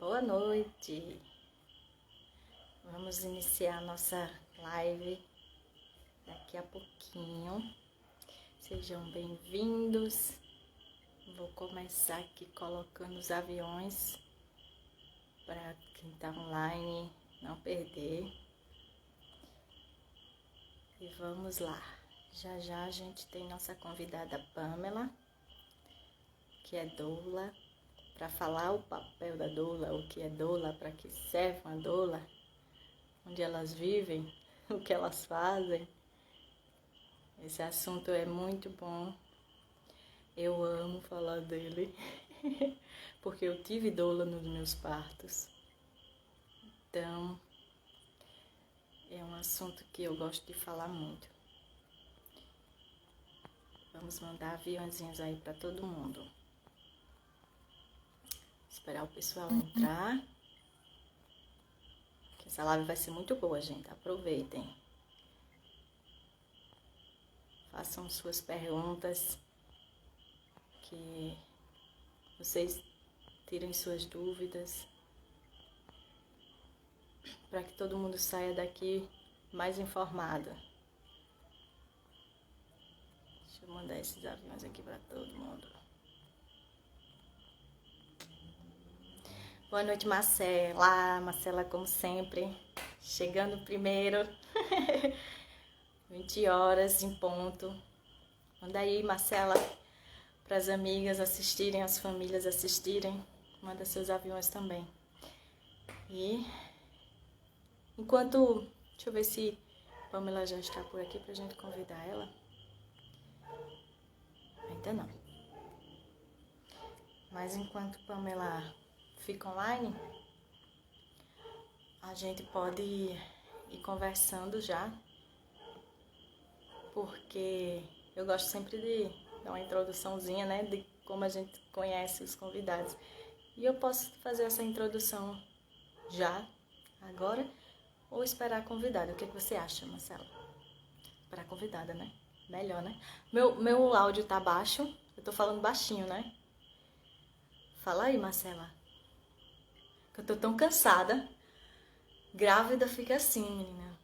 Boa noite. Vamos iniciar nossa live daqui a pouquinho. Sejam bem-vindos. Vou começar aqui colocando os aviões para quem está online não perder. E vamos lá. Já já a gente tem nossa convidada Pamela, que é doula, para falar o papel da doula, o que é doula, para que serve uma doula, onde elas vivem, o que elas fazem. Esse assunto é muito bom. Eu amo falar dele, porque eu tive doula nos meus partos. Então, é um assunto que eu gosto de falar muito. Vamos mandar aviãozinhos aí para todo mundo. Esperar o pessoal entrar. Essa live vai ser muito boa, gente. Aproveitem. Façam suas perguntas, que vocês tirem suas dúvidas, para que todo mundo saia daqui mais informado. Deixa eu mandar esses aviões aqui para todo mundo. Boa noite, Marcela. Marcela, como sempre, chegando primeiro. 20 horas em ponto. Manda aí, Marcela, para as amigas assistirem, as famílias assistirem. Manda seus aviões também. E enquanto... Deixa eu ver se Pamela já está por aqui para a gente convidar ela. Ainda não. Mas enquanto Pamela fica online, a gente pode ir conversando já, porque eu gosto sempre de dar uma introduçãozinha, né, de como a gente conhece os convidados. E eu posso fazer essa introdução já, agora, ou esperar a convidada. O que você acha, Marcela? Esperar a convidada, né? Melhor, né? Meu áudio tá baixo, eu tô falando baixinho, né? Fala aí, Marcela. Que eu tô tão cansada. Grávida fica assim, menina.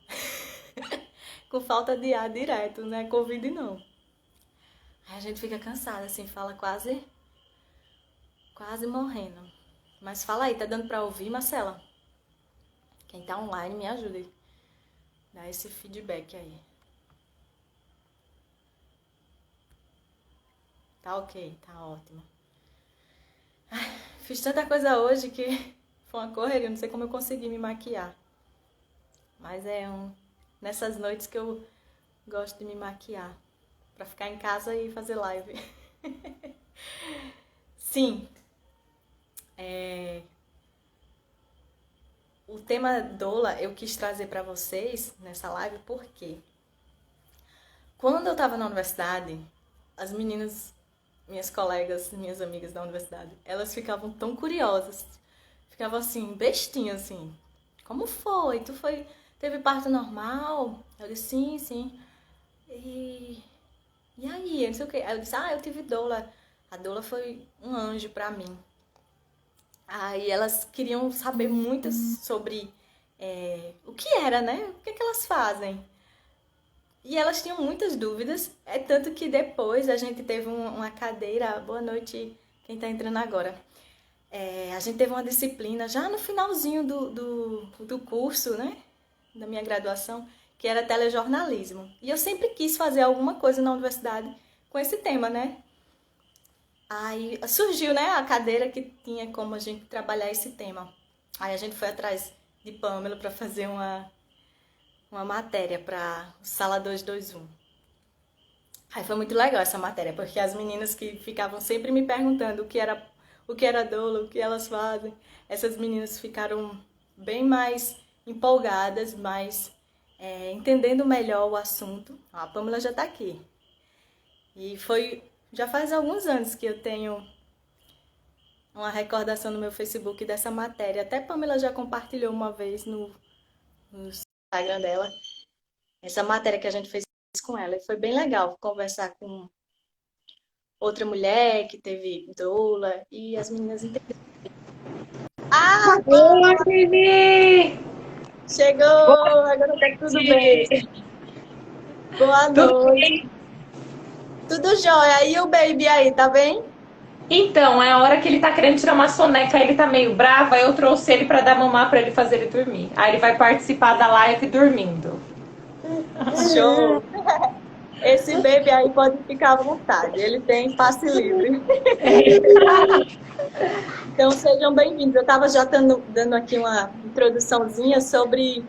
Com falta de ar direto, não é Covid não. Aí a gente fica cansada, assim, fala quase morrendo. Mas fala aí, tá dando pra ouvir, Marcela? Quem tá online, me ajude. Dá esse feedback aí. Tá ok, tá ótimo. Ai, fiz tanta coisa hoje que foi uma correria, não sei como eu consegui me maquiar. Mas nessas noites que eu gosto de me maquiar. Pra ficar em casa e fazer live. Sim. O tema doula eu quis trazer pra vocês nessa live porque quando eu tava na universidade, as meninas, minhas colegas, minhas amigas da universidade, elas ficavam tão curiosas. Ficavam assim, bestinhas assim. Como foi? Teve parto normal? Eu disse, sim, sim. E aí, eu não sei o que. Aí eu disse, eu tive doula. A doula foi um anjo pra mim. Aí elas queriam saber muito sobre o que era, né? O que é que elas fazem. E elas tinham muitas dúvidas. É tanto que depois a gente teve uma cadeira. Boa noite, quem tá entrando agora. A gente teve uma disciplina já no finalzinho do curso, né? Da minha graduação, que era telejornalismo. E eu sempre quis fazer alguma coisa na universidade com esse tema, né? Aí surgiu, né, a cadeira que tinha como a gente trabalhar esse tema. Aí a gente foi atrás de Pamela para fazer uma matéria para Sala 221. Aí foi muito legal essa matéria, porque as meninas que ficavam sempre me perguntando o que era doula, o que elas fazem, essas meninas ficaram bem mais empolgadas, mais entendendo melhor o assunto. A Pamela já está aqui. E já faz alguns anos que eu tenho uma recordação no meu Facebook dessa matéria. Até Pamela já compartilhou uma vez no Instagram dela essa matéria que a gente fez com ela. E foi bem legal conversar com outra mulher que teve doula e as meninas entenderam. Vivi! Chegou! Boa Agora tá tudo bem. noite! Boa Tudo noite. bem? Tudo jóia. E o baby aí, tá bem? Então, é a hora que ele tá querendo tirar uma soneca, ele tá meio bravo, aí eu trouxe ele pra dar mamar pra ele fazer ele dormir. Aí ele vai participar da live dormindo. Show! Esse baby aí pode ficar à vontade. Ele tem passe livre. Então sejam bem-vindos. Eu estava já dando aqui uma introduçãozinha sobre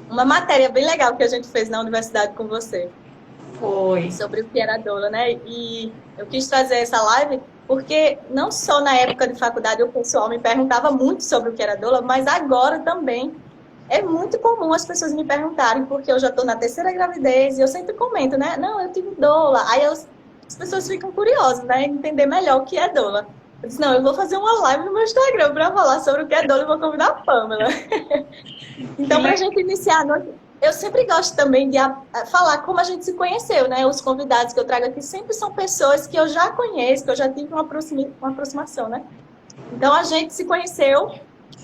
uma matéria bem legal que a gente fez na universidade com você, Foi. sobre o que era doula, né? E eu quis trazer essa live porque não só na época de faculdade o pessoal me perguntava muito sobre o que era doula, mas agora também é muito comum as pessoas me perguntarem, porque eu já estou na terceira gravidez e eu sempre comento, né? Não, eu tive doula. As pessoas ficam curiosas, né? Entender melhor o que é doula. Eu disse, não, eu vou fazer uma live no meu Instagram para falar sobre o que é doula e vou convidar a Pamela. Então, para a gente iniciar a noite, eu sempre gosto também de falar como a gente se conheceu, né? Os convidados que eu trago aqui sempre são pessoas que eu já conheço, que eu já tive uma aproximação, né? Então, a gente se conheceu.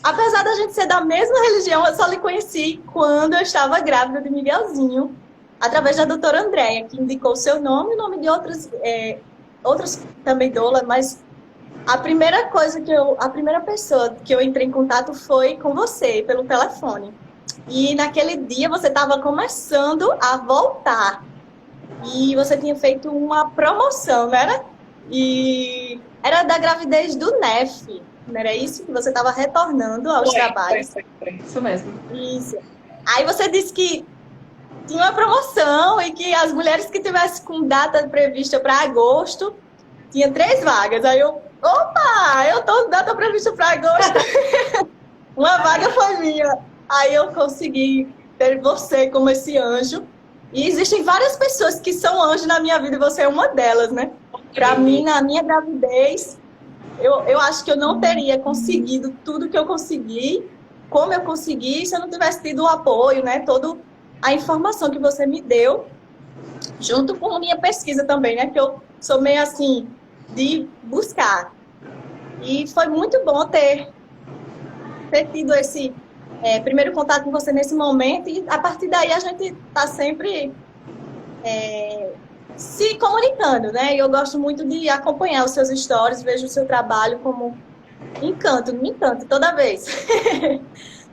Apesar da gente ser da mesma religião, eu só lhe conheci quando eu estava grávida de Miguelzinho, através da doutora Andréia, que indicou o seu nome e o nome de outras também doula, mas a primeira pessoa que eu entrei em contato foi com você, pelo telefone. E naquele dia você estava começando a voltar. E você tinha feito uma promoção, não era? E era da gravidez do NEF, não era isso? Que você estava retornando aos trabalhos. Foi. Isso mesmo. Isso. Aí você disse que tinha uma promoção e que as mulheres que tivessem com data prevista para agosto, tinha 3 vagas. Aí opa, eu tô com data prevista para agosto. Uma vaga foi minha. Aí eu consegui ter você como esse anjo. E existem várias pessoas que são anjos na minha vida e você é uma delas, né? Para mim, na minha gravidez, eu acho que eu não teria conseguido tudo que eu consegui, como eu consegui, se eu não tivesse tido o apoio, né? Toda a informação que você me deu, junto com a minha pesquisa também, né? Que eu sou meio assim, de buscar. E foi muito bom ter tido esse primeiro contato com você nesse momento, e a partir daí a gente está sempre se comunicando, né? E eu gosto muito de acompanhar os seus stories, vejo o seu trabalho como me encanto toda vez.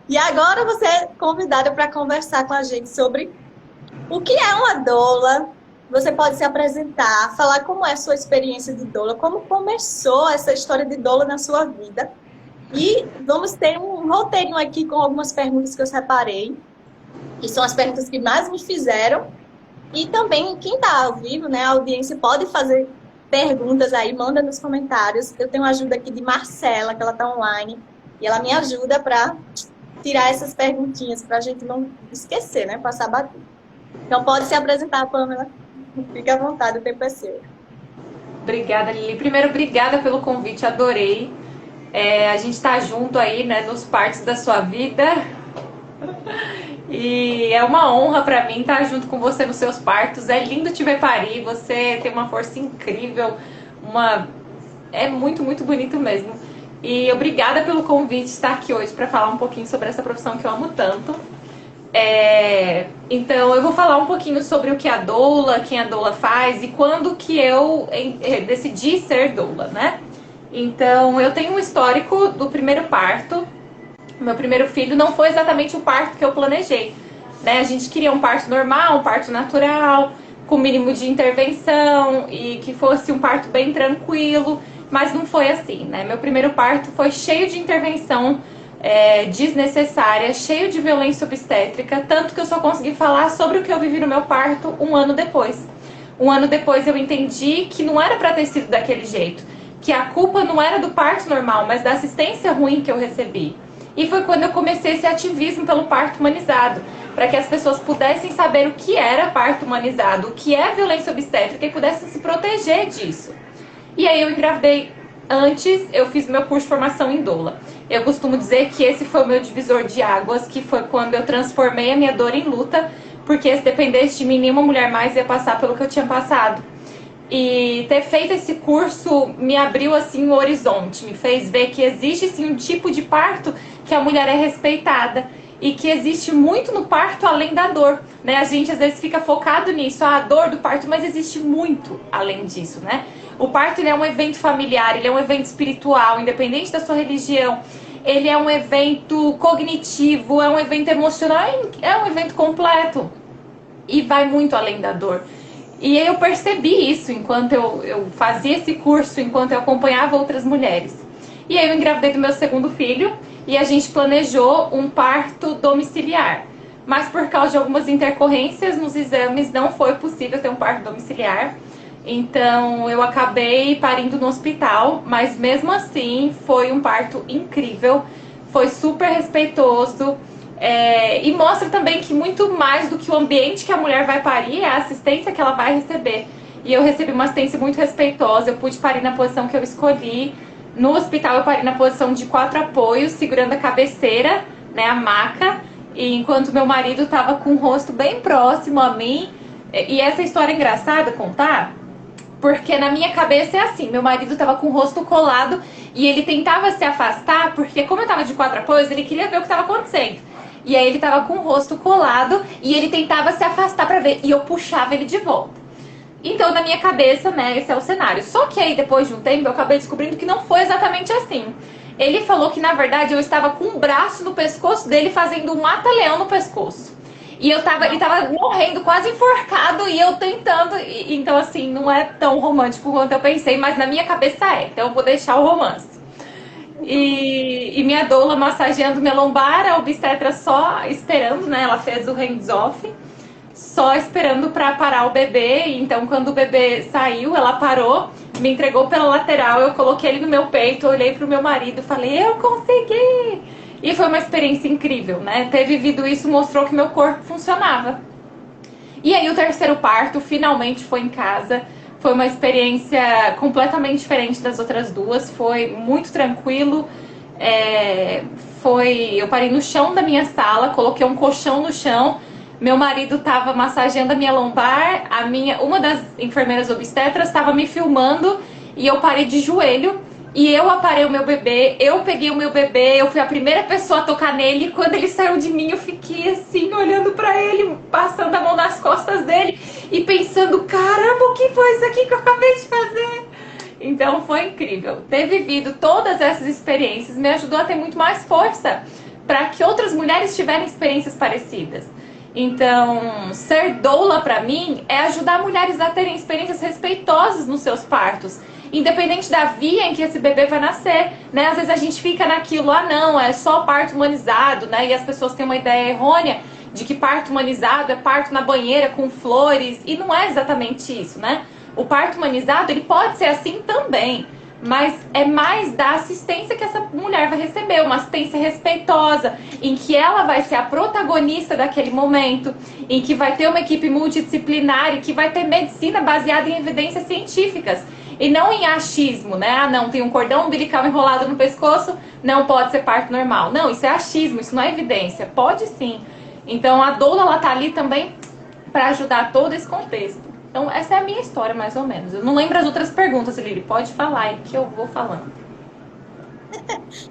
E agora você é convidada para conversar com a gente sobre o que é uma doula. Você pode se apresentar, falar como é a sua experiência de doula, como começou essa história de doula na sua vida. E vamos ter um roteirinho aqui com algumas perguntas que eu separei, que são as perguntas que mais me fizeram. E também, quem está ao vivo, né, a audiência pode fazer perguntas aí, manda nos comentários. Eu tenho ajuda aqui de Marcela, que ela está online, e ela me ajuda para tirar essas perguntinhas, para a gente não esquecer, né, passar batido. Então, pode se apresentar, Pamela. Fique à vontade, o tempo é seu. Obrigada, Lili. Primeiro, obrigada pelo convite, adorei. A gente tá junto aí, né, nos partes da sua vida. E é uma honra pra mim estar junto com você nos seus partos. É lindo te ver parir, você tem uma força incrível, é muito, muito bonito mesmo. E obrigada pelo convite de estar aqui hoje para falar um pouquinho sobre essa profissão que eu amo tanto. Então eu vou falar um pouquinho sobre o que a doula, quem a doula faz e quando que eu decidi ser doula, né? Então eu tenho um histórico do primeiro parto. Meu primeiro filho não foi exatamente o parto que eu planejei, né? A gente queria um parto normal, um parto natural, com mínimo de intervenção e que fosse um parto bem tranquilo, mas não foi assim, né? Meu primeiro parto foi cheio de intervenção desnecessária, cheio de violência obstétrica, tanto que eu só consegui falar sobre o que eu vivi no meu parto um ano depois. Um ano depois eu entendi que não era para ter sido daquele jeito, que a culpa não era do parto normal, mas da assistência ruim que eu recebi. E foi quando eu comecei esse ativismo pelo parto humanizado, para que as pessoas pudessem saber o que era parto humanizado, o que é violência obstétrica e pudessem se proteger disso. E aí eu engravidei antes, eu fiz meu curso de formação em doula. Eu costumo dizer que esse foi o meu divisor de águas, que foi quando eu transformei a minha dor em luta, porque se dependesse de mim, nenhuma mulher mais ia passar pelo que eu tinha passado. E ter feito esse curso me abriu assim o horizonte, me fez ver que existe sim um tipo de parto que a mulher é respeitada e que existe muito no parto além da dor, né? A gente às vezes fica focado nisso, a dor do parto, mas existe muito além disso, né? O parto, ele é um evento familiar, ele é um evento espiritual, independente da sua religião. Ele é um evento cognitivo, é um evento emocional, é um evento completo. E vai muito além da dor. E eu percebi isso enquanto eu fazia esse curso, enquanto eu acompanhava outras mulheres. E aí eu engravidei do meu segundo filho e a gente planejou um parto domiciliar. Mas por causa de algumas intercorrências nos exames não foi possível ter um parto domiciliar. Então eu acabei parindo no hospital, mas mesmo assim foi um parto incrível, foi super respeitoso. E mostra também que muito mais do que o ambiente que a mulher vai parir é a assistência que ela vai receber. E eu recebi uma assistência muito respeitosa, eu pude parir na posição que eu escolhi. No hospital eu parei na posição de 4 apoios, segurando a cabeceira, né, a maca, e enquanto meu marido estava com o rosto bem próximo a mim. E essa história é engraçada contar, porque na minha cabeça é assim, meu marido estava com o rosto colado e ele tentava se afastar, porque como eu estava de 4 apoios, ele queria ver o que estava acontecendo. E aí ele estava com o rosto colado e ele tentava se afastar para ver, e eu puxava ele de volta. Então, na minha cabeça, né, esse é o cenário. Só que aí, depois de um tempo, eu acabei descobrindo que não foi exatamente assim. Ele falou que, na verdade, eu estava com um braço no pescoço dele, fazendo um mata-leão no pescoço. E ele tava morrendo, quase enforcado, e eu tentando. Então, assim, não é tão romântico quanto eu pensei, mas na minha cabeça é. Então, eu vou deixar o romance. E minha doula massageando minha lombar, a obstetra só esperando, né? Ela fez o hands-off, só esperando para parar o bebê. Então, quando o bebê saiu, ela parou, me entregou pela lateral, eu coloquei ele no meu peito, olhei pro meu marido e falei, eu consegui! E foi uma experiência incrível, né? Ter vivido isso mostrou que meu corpo funcionava. E aí o terceiro parto finalmente foi em casa. Foi uma experiência completamente diferente das outras duas. Foi muito tranquilo. Eu parei no chão da minha sala, coloquei um colchão no chão. Meu marido estava massageando a minha lombar. Uma das enfermeiras obstetras estava me filmando e eu parei de joelho. E eu aparei o meu bebê, eu peguei o meu bebê, eu fui a primeira pessoa a tocar nele. E quando ele saiu de mim, eu fiquei assim, olhando pra ele, passando a mão nas costas dele e pensando, caramba, o que foi isso aqui que eu acabei de fazer? Então foi incrível. Ter vivido todas essas experiências me ajudou a ter muito mais força para que outras mulheres tiverem experiências parecidas. Então, ser doula pra mim é ajudar mulheres a terem experiências respeitosas nos seus partos, independente da via em que esse bebê vai nascer, né? Às vezes a gente fica naquilo, não, é só parto humanizado, né? E as pessoas têm uma ideia errônea de que parto humanizado é parto na banheira com flores, e não é exatamente isso, né? O parto humanizado, ele pode ser assim também, mas é mais da assistência que essa mulher vai receber, uma assistência respeitosa, em que ela vai ser a protagonista daquele momento, em que vai ter uma equipe multidisciplinar e que vai ter medicina baseada em evidências científicas. E não em achismo, né? Não, tem um cordão umbilical enrolado no pescoço, não pode ser parto normal. Não, isso é achismo, isso não é evidência. Pode sim. Então a doula, ela tá ali também para ajudar todo esse contexto. Então essa é a minha história, mais ou menos. Eu não lembro as outras perguntas, Lili. Pode falar aí que eu vou falando.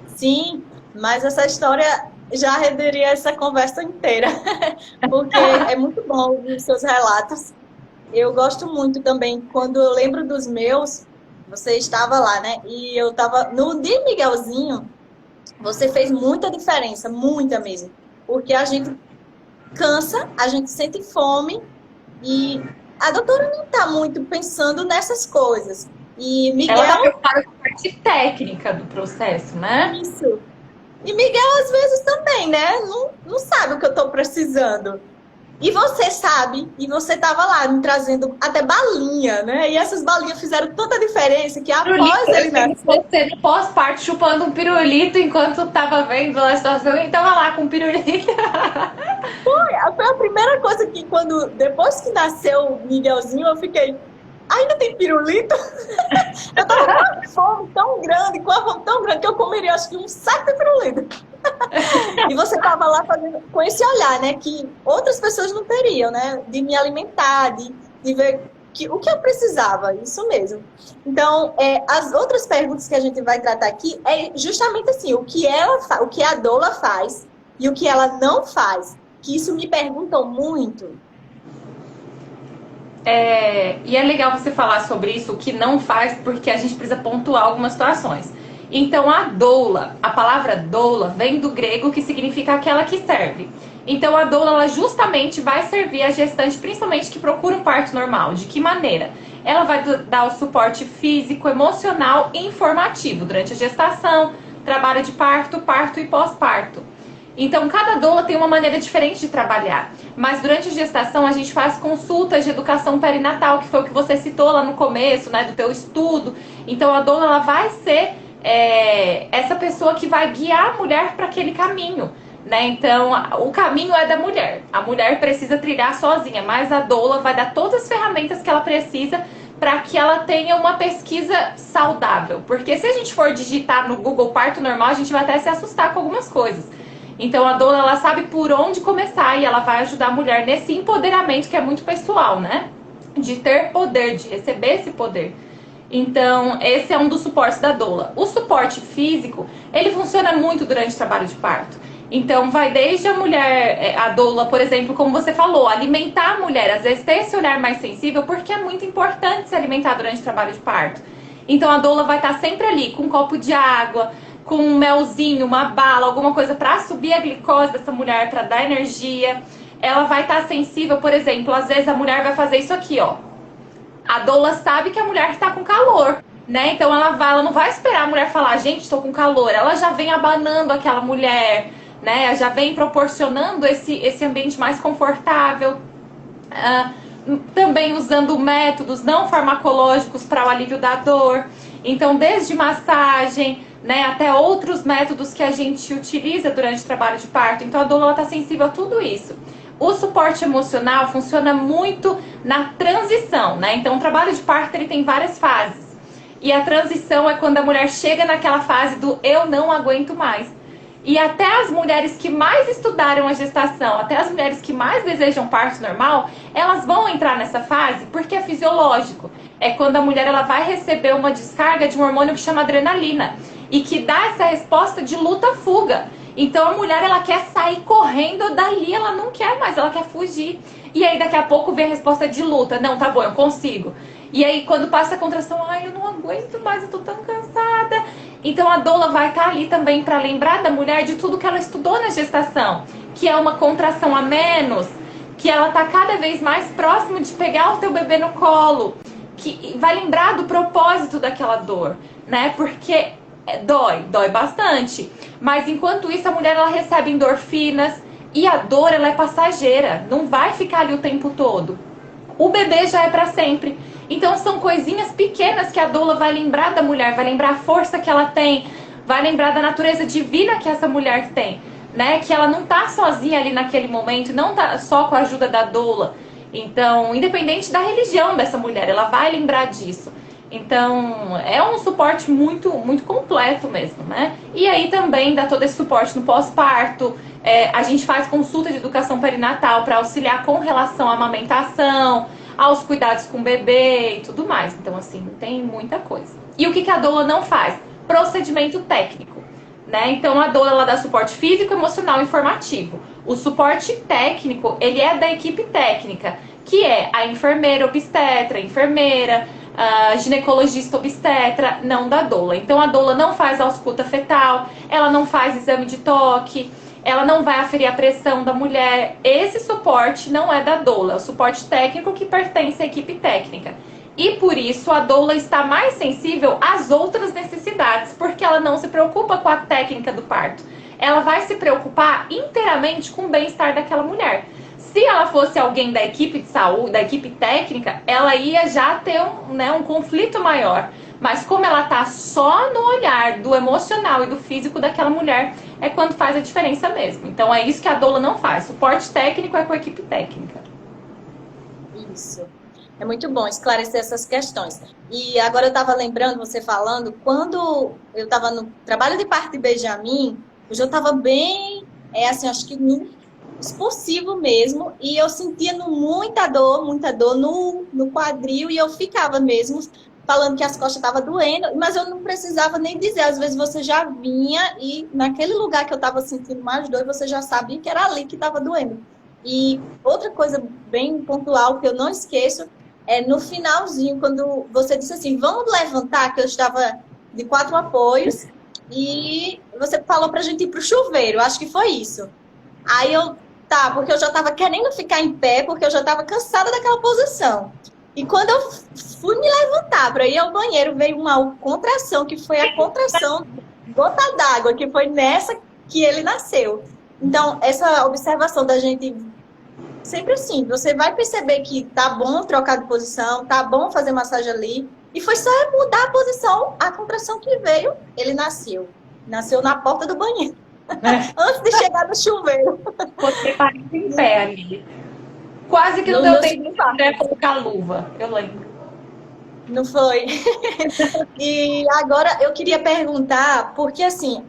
Sim, mas essa história já renderia essa conversa inteira. Porque é muito bom ouvir os seus relatos. Eu gosto muito também, quando eu lembro dos meus, você estava lá, né? E eu estava no de Miguelzinho, você fez muita diferença, muita mesmo. Porque a gente cansa, a gente sente fome e a doutora não está muito pensando nessas coisas. E Miguel... Ela está preocupada com a parte técnica do processo, né? Isso. E Miguel, às vezes, também, né? Não sabe o que eu estou precisando. E você sabe, e você estava lá me trazendo até balinha, né? E essas balinhas fizeram tanta diferença que após ele nascer... Você no pós-parto chupando um pirulito enquanto estava vendo a situação e estava lá com um pirulito. Foi a primeira coisa que depois que nasceu o Miguelzinho, eu fiquei... Ainda tem pirulito? Eu tava com uma fome tão grande, com a fome tão grande, que eu comeria acho que um saco de pirulito. E você tava lá fazendo com esse olhar, né? Que outras pessoas não teriam, né? De me alimentar, de ver o que eu precisava, isso mesmo. Então, as outras perguntas que a gente vai tratar aqui é justamente assim, o que o que a doula faz e o que ela não faz, que isso me perguntam muito. E é legal você falar sobre isso, o que não faz, porque a gente precisa pontuar algumas situações. Então, a doula, a palavra doula vem do grego, que significa aquela que serve. Então, a doula, ela justamente vai servir a gestante, principalmente que procura um parto normal. De que maneira? Ela vai dar o suporte físico, emocional e informativo durante a gestação, trabalho de parto, parto e pós-parto. Então, cada doula tem uma maneira diferente de trabalhar. Mas durante a gestação, a gente faz consultas de educação perinatal, que foi o que você citou lá no começo, né, do teu estudo. Então, a doula, ela vai ser essa pessoa que vai guiar a mulher para aquele caminho, né? Então, o caminho é da mulher. A mulher precisa trilhar sozinha, mas a doula vai dar todas as ferramentas que ela precisa para que ela tenha uma pesquisa saudável. Porque se a gente for digitar no Google parto normal, a gente vai até se assustar com algumas coisas. Então, a doula, ela sabe por onde começar e ela vai ajudar a mulher nesse empoderamento que é muito pessoal, né? De ter poder, de receber esse poder. Então, esse é um dos suportes da doula. O suporte físico, ele funciona muito durante o trabalho de parto. Então, vai desde a mulher, a doula, por exemplo, como você falou, alimentar a mulher. Às vezes tem esse olhar mais sensível, porque é muito importante se alimentar durante o trabalho de parto. Então, a doula vai estar sempre ali com um copo de água, com um melzinho, uma bala, alguma coisa para subir a glicose dessa mulher, para dar energia. Ela vai estar sensível, por exemplo, às vezes a mulher vai fazer isso aqui, ó. A doula sabe que a mulher está com calor, né? Então ela não vai esperar a mulher falar, gente, estou com calor. Ela já vem abanando aquela mulher, né? Já vem proporcionando esse ambiente mais confortável. Também usando métodos não farmacológicos para o alívio da dor. Então, desde massagem, né, até outros métodos que a gente utiliza durante o trabalho de parto. Então, a doula está sensível a tudo isso. O suporte emocional funciona muito na transição, né? Então, o trabalho de parto ele tem várias fases. E a transição é quando a mulher chega naquela fase do eu não aguento mais. E até as mulheres que mais estudaram a gestação, até as mulheres que mais desejam parto normal, elas vão entrar nessa fase porque é fisiológico. É quando a mulher ela vai receber uma descarga de um hormônio que chama adrenalina e que dá essa resposta de luta-fuga. Então a mulher ela quer sair correndo dali, ela não quer mais, ela quer fugir. E aí daqui a pouco vem a resposta de luta. Não, tá bom, eu consigo. E aí quando passa a contração, ai, eu não aguento mais, eu tô tão cansada. Então a doula vai estar ali também para lembrar da mulher de tudo que ela estudou na gestação, que é uma contração a menos, que ela tá cada vez mais próximo de pegar o teu bebê no colo, que vai lembrar do propósito daquela dor, né? Porque dói bastante. Mas enquanto isso a mulher ela recebe endorfinas e a dor ela é passageira, não vai ficar ali o tempo todo. O bebê já é para sempre. Então são coisinhas pequenas que a doula vai lembrar da mulher, vai lembrar a força que ela tem, vai lembrar da natureza divina que essa mulher tem, né? Que ela não tá sozinha ali naquele momento, não tá só com a ajuda da doula. Então, independente da religião dessa mulher, ela vai lembrar disso. Então, é um suporte muito, muito completo mesmo, né? E aí também dá todo esse suporte no pós-parto. A gente faz consulta de educação perinatal para auxiliar com relação à amamentação, aos cuidados com o bebê e tudo mais. Então, assim, tem muita coisa. E o que a doula não faz? Procedimento técnico, né? Então, a doula ela dá suporte físico, emocional e informativo. O suporte técnico, ele é da equipe técnica, que é a enfermeira obstetra, a enfermeira, a ginecologista obstetra, não da doula. Então, a doula não faz ausculta fetal, ela não faz exame de toque, ela não vai aferir a pressão da mulher. Esse suporte não é da doula, é o suporte técnico que pertence à equipe técnica. E por isso a doula está mais sensível às outras necessidades, porque ela não se preocupa com a técnica do parto. Ela vai se preocupar inteiramente com o bem-estar daquela mulher. Se ela fosse alguém da equipe de saúde, da equipe técnica, ela ia já ter um conflito maior. Mas como ela tá só no olhar do emocional e do físico daquela mulher, é quando faz a diferença mesmo. Então é isso que a doula não faz. Suporte técnico é com a equipe técnica. Isso. É muito bom esclarecer essas questões. E agora eu estava lembrando, você falando, quando eu estava no trabalho de parto de Benjamin, eu já estava bem, assim, acho que no expulsivo mesmo, e eu sentia muita dor no quadril, e eu ficava mesmo falando que as costas estavam doendo, mas eu não precisava nem dizer, às vezes você já vinha e naquele lugar que eu estava sentindo mais dor, você já sabia que era ali que estava doendo. E outra coisa bem pontual que eu não esqueço, é no finalzinho, quando você disse assim, vamos levantar, que eu estava de 4 apoios, e você falou pra gente ir pro chuveiro, acho que foi isso. Aí eu, tá, porque eu já estava querendo ficar em pé, porque eu já estava cansada daquela posição. E quando eu fui me levantar para ir ao banheiro, veio uma contração, que foi a contração gota d'água, que foi nessa que ele nasceu. Então, essa observação da gente, sempre assim, você vai perceber que tá bom trocar de posição, tá bom fazer massagem ali, e foi só mudar a posição, a contração que veio, ele nasceu. Nasceu na porta do banheiro. Antes de chegar no chuveiro. Você parece em pé ali. Quase que não deu tempo de colocar luva, eu lembro. Não foi? E agora eu queria perguntar, porque assim,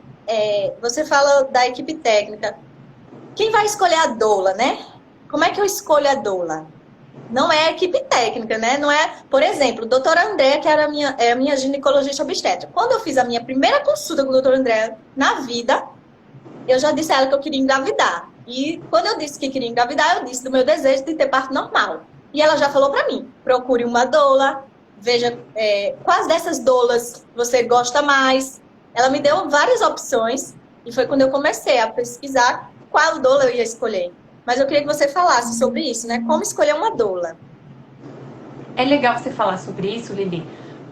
você fala da equipe técnica. Quem vai escolher a doula, né? Como é que eu escolho a doula? Não é a equipe técnica, né? Não é, por exemplo, a doutora Andréa, que era a minha ginecologista obstétrica. Quando eu fiz a minha primeira consulta com a doutora Andréa na vida, eu já disse a ela que eu queria engravidar. E quando eu disse que queria engravidar, eu disse do meu desejo de ter parto normal. E ela já falou para mim, procure uma doula, veja quais dessas doulas você gosta mais. Ela me deu várias opções e foi quando eu comecei a pesquisar qual doula eu ia escolher. Mas eu queria que você falasse sobre isso, né? Como escolher uma doula. É legal você falar sobre isso, Lili,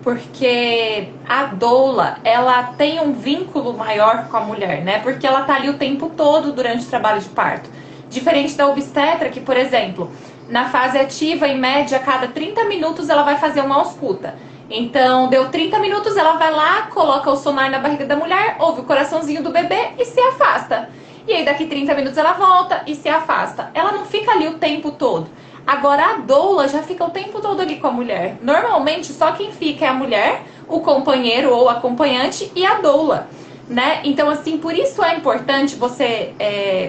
porque a doula, ela tem um vínculo maior com a mulher, né? Porque ela tá ali o tempo todo durante o trabalho de parto. Diferente da obstetra, que, por exemplo, na fase ativa, em média, a cada 30 minutos ela vai fazer uma ausculta. Então, deu 30 minutos, ela vai lá, coloca o sonar na barriga da mulher, ouve o coraçãozinho do bebê e se afasta. E aí, daqui 30 minutos, ela volta e se afasta. Ela não fica ali o tempo todo. Agora, a doula já fica o tempo todo ali com a mulher. Normalmente, só quem fica é a mulher, o companheiro ou acompanhante e a doula, né? Então, assim, por isso é importante você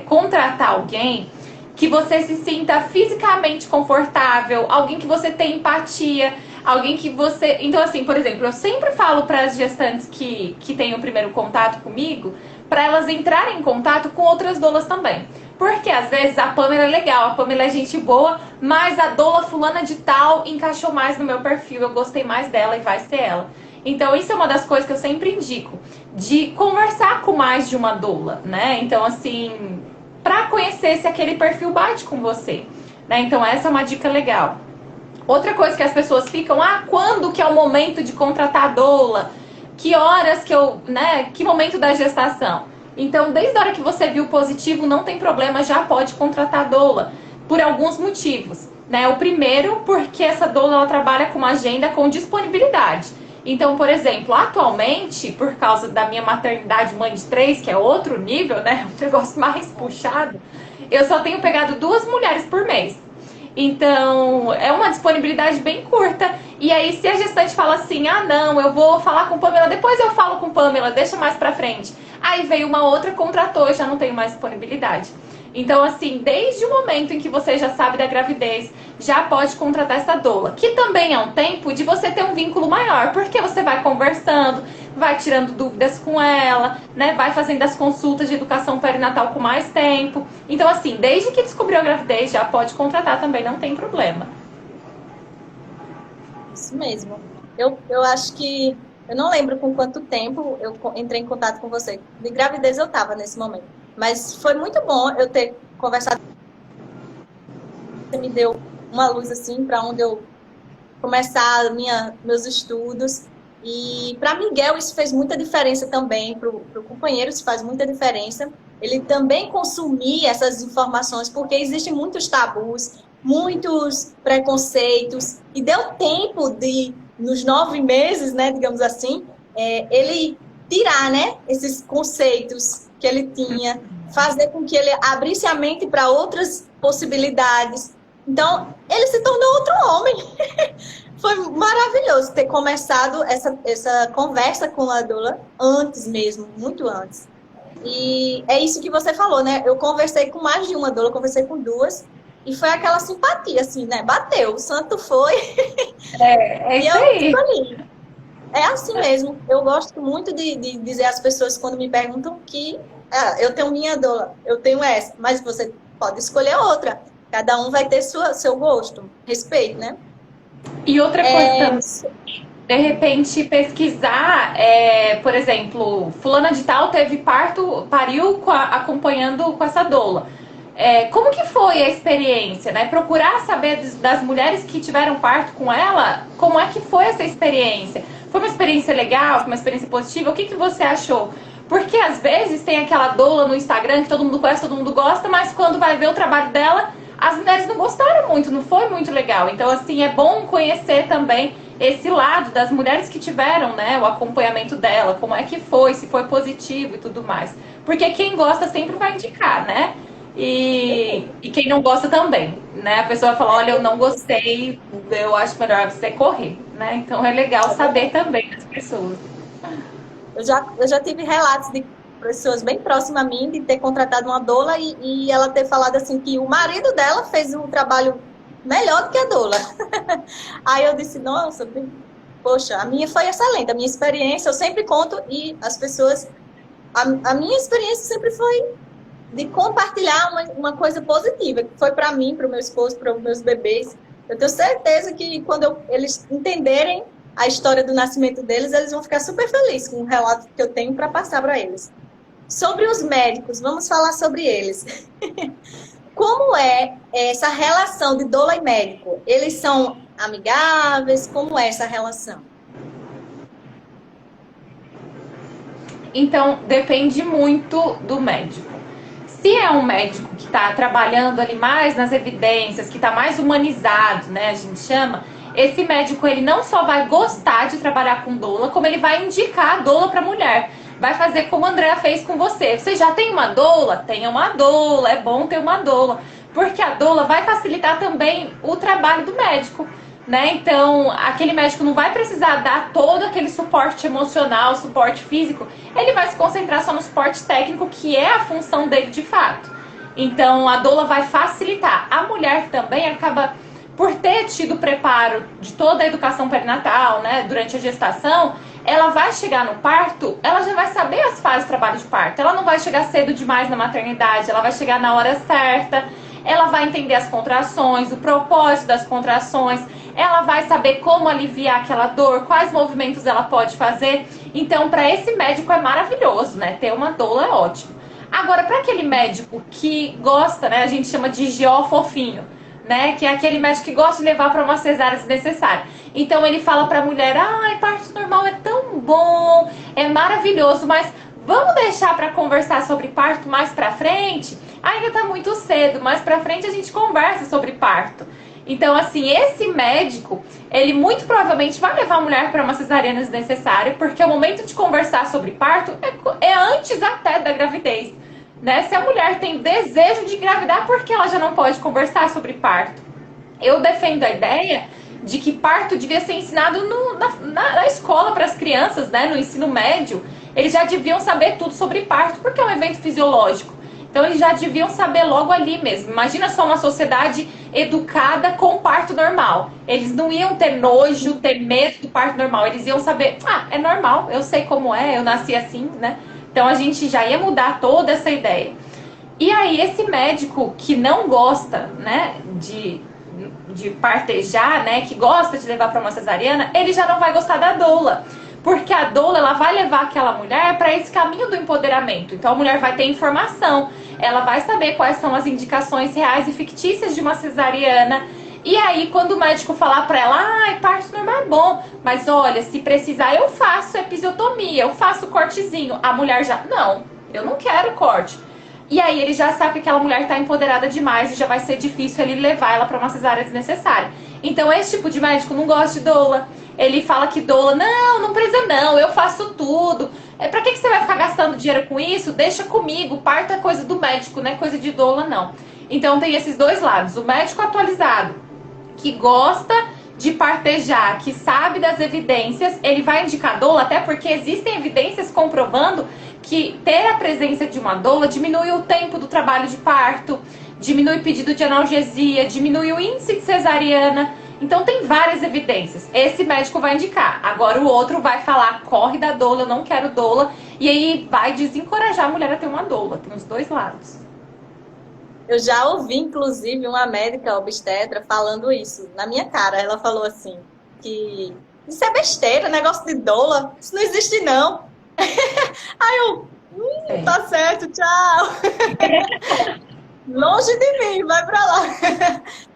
contratar alguém que você se sinta fisicamente confortável, alguém que você tenha empatia, alguém que você... Então, assim, por exemplo, eu sempre falo para as gestantes que têm o primeiro contato comigo, para elas entrarem em contato com outras doulas também. Porque às vezes a Pamela é legal, a Pamela é gente boa, mas a doula fulana de tal encaixou mais no meu perfil, eu gostei mais dela e vai ser ela. Então isso é uma das coisas que eu sempre indico, de conversar com mais de uma doula, né? Então assim, pra conhecer se aquele perfil bate com você, né? Então essa é uma dica legal. Outra coisa que as pessoas ficam, quando que é o momento de contratar a doula? Que horas que que momento da gestação? Então, desde a hora que você viu positivo, não tem problema, já pode contratar a doula, por alguns motivos, né? O primeiro, porque essa doula ela trabalha com uma agenda com disponibilidade. Então, por exemplo, atualmente, por causa da minha maternidade mãe de 3, que é outro nível, né? Um negócio mais puxado, eu só tenho pegado 2 mulheres por mês. Então, é uma disponibilidade bem curta. E aí, se a gestante fala assim, não, eu vou falar com Pamela, depois eu falo com Pamela, deixa mais pra frente. Aí veio uma outra, contratou, já não tenho mais disponibilidade. Então, assim, desde o momento em que você já sabe da gravidez, já pode contratar essa doula. Que também é um tempo de você ter um vínculo maior, porque você vai conversando, vai tirando dúvidas com ela, né? Vai fazendo as consultas de educação perinatal com mais tempo. Então, assim, desde que descobriu a gravidez, já pode contratar também, não tem problema. Isso mesmo. Eu acho que... Eu não lembro com quanto tempo eu entrei em contato com você. De gravidez eu estava nesse momento. Mas foi muito bom eu ter conversado. Você me deu uma luz assim para onde eu começar meus estudos. E para Miguel isso fez muita diferença também. Para o companheiro isso faz muita diferença. Ele também consumir essas informações, porque existem muitos tabus, muitos preconceitos. E deu tempo de... nos 9 meses, né, digamos assim, ele tirar, né, esses conceitos que ele tinha, fazer com que ele abrisse a mente para outras possibilidades. Então, ele se tornou outro homem. Foi maravilhoso ter começado essa conversa com a doula antes mesmo, muito antes. E é isso que você falou, né? Eu conversei com mais de uma doula, eu conversei com duas, e foi aquela simpatia, assim, né? Bateu, o santo foi, É e isso eu aí. escolhi. É assim mesmo. Eu gosto muito de dizer às pessoas quando me perguntam que eu tenho minha doula, eu tenho essa, mas você pode escolher outra. Cada um vai ter seu gosto. Respeito, né? E outra coisa É, também, de repente pesquisar, por exemplo, fulana de tal teve parto, pariu acompanhando com essa doula. Como que foi a experiência, né? Procurar saber das mulheres que tiveram parto com ela, como é que foi essa experiência? Foi uma experiência legal, foi uma experiência positiva? O que você achou? Porque às vezes tem aquela doula no Instagram que todo mundo conhece, todo mundo gosta, mas quando vai ver o trabalho dela, as mulheres não gostaram muito, não foi muito legal. Então, assim, é bom conhecer também esse lado das mulheres que tiveram, né, o acompanhamento dela, como é que foi, se foi positivo e tudo mais. Porque quem gosta sempre vai indicar, né? E quem não gosta também, né? A pessoa fala, olha, eu não gostei, eu acho melhor você correr, né? Então é legal é saber verdade. também das pessoas. Eu já tive relatos de pessoas bem próximas a mim de ter contratado uma doula e ela ter falado assim que o marido dela fez um trabalho melhor do que a doula. Aí eu disse, nossa, poxa, a minha foi excelente, a minha experiência, eu sempre conto e as pessoas, a minha experiência sempre foi de compartilhar uma coisa positiva, que foi para mim, para o meu esposo, para os meus bebês. Eu tenho certeza que quando eles entenderem a história do nascimento deles, eles vão ficar super felizes com o relato que eu tenho para passar para eles. Sobre os médicos, vamos falar sobre eles. Como é essa relação de doula e médico? Eles são amigáveis? Como é essa relação? Então, depende muito do médico. Se é um médico que está trabalhando ali mais nas evidências, que está mais humanizado, né, a gente chama, esse médico ele não só vai gostar de trabalhar com doula, como ele vai indicar a doula para a mulher. Vai fazer como a Andrea fez com você. Você já tem uma doula? Tenha uma doula, é bom ter uma doula. Porque a doula vai facilitar também o trabalho do médico. Né? Então, aquele médico não vai precisar dar todo aquele suporte emocional, suporte físico, ele vai se concentrar só no suporte técnico, que é a função dele de fato. Então, a doula vai facilitar. A mulher também acaba, por ter tido preparo de toda a educação perinatal, né, durante a gestação, ela vai chegar no parto, ela já vai saber as fases do trabalho de parto. Ela não vai chegar cedo demais na maternidade, ela vai chegar na hora certa, ela vai entender as contrações, o propósito das contrações, ela vai saber como aliviar aquela dor, quais movimentos ela pode fazer. Então, para esse médico é maravilhoso, né? Ter uma doula é ótimo. Agora, para aquele médico que gosta, né? A gente chama de GO fofinho, né? Que é aquele médico que gosta de levar para uma cesárea desnecessária. Então, ele fala para a mulher: ai, parto normal é tão bom, é maravilhoso, mas vamos deixar para conversar sobre parto mais para frente? Ainda tá muito cedo, mais para frente a gente conversa sobre parto. Então, assim, esse médico, ele muito provavelmente vai levar a mulher para uma cesariana desnecessária, porque o momento de conversar sobre parto é antes até da gravidez. Né? Se a mulher tem desejo de engravidar, por que ela já não pode conversar sobre parto? Eu defendo a ideia de que parto devia ser ensinado na escola para as crianças, né? No ensino médio. Eles já deviam saber tudo sobre parto, porque é um evento fisiológico. Então eles já deviam saber logo ali mesmo. Imagina só uma sociedade educada com parto normal. Eles não iam ter nojo, ter medo do parto normal. Eles iam saber, é normal, eu sei como é, eu nasci assim, né? Então a gente já ia mudar toda essa ideia. E aí esse médico que não gosta, né, de partejar, né, que gosta de levar para uma cesariana, ele já não vai gostar da doula. Porque a doula, ela vai levar aquela mulher para esse caminho do empoderamento. Então a mulher vai ter informação, ela vai saber quais são as indicações reais e fictícias de uma cesariana. E aí, quando o médico falar para ela, parto normal é bom, mas olha, se precisar eu faço episiotomia, eu faço cortezinho. A mulher já, não, eu não quero corte. E aí ele já sabe que aquela mulher está empoderada demais e já vai ser difícil ele levar ela para uma cesárea desnecessária. Então esse tipo de médico não gosta de doula. Ele fala que doula, não precisa não, eu faço tudo. Pra que você vai ficar gastando dinheiro com isso? Deixa comigo, parto é coisa do médico, não é coisa de doula não. Então tem esses dois lados, o médico atualizado, que gosta de partejar, que sabe das evidências, ele vai indicar doula, até porque existem evidências comprovando que ter a presença de uma doula diminui o tempo do trabalho de parto, diminui o pedido de analgesia, diminui o índice de cesariana. Então tem várias evidências. Esse médico vai indicar. Agora o outro vai falar, corre da doula, eu não quero doula. E aí vai desencorajar a mulher a ter uma doula. Tem os dois lados. Eu já ouvi, inclusive, uma médica obstetra falando isso na minha cara. Ela falou assim, que isso é besteira, negócio de doula, isso não existe não. Aí eu, tá certo, tchau. Longe de mim, vai pra lá.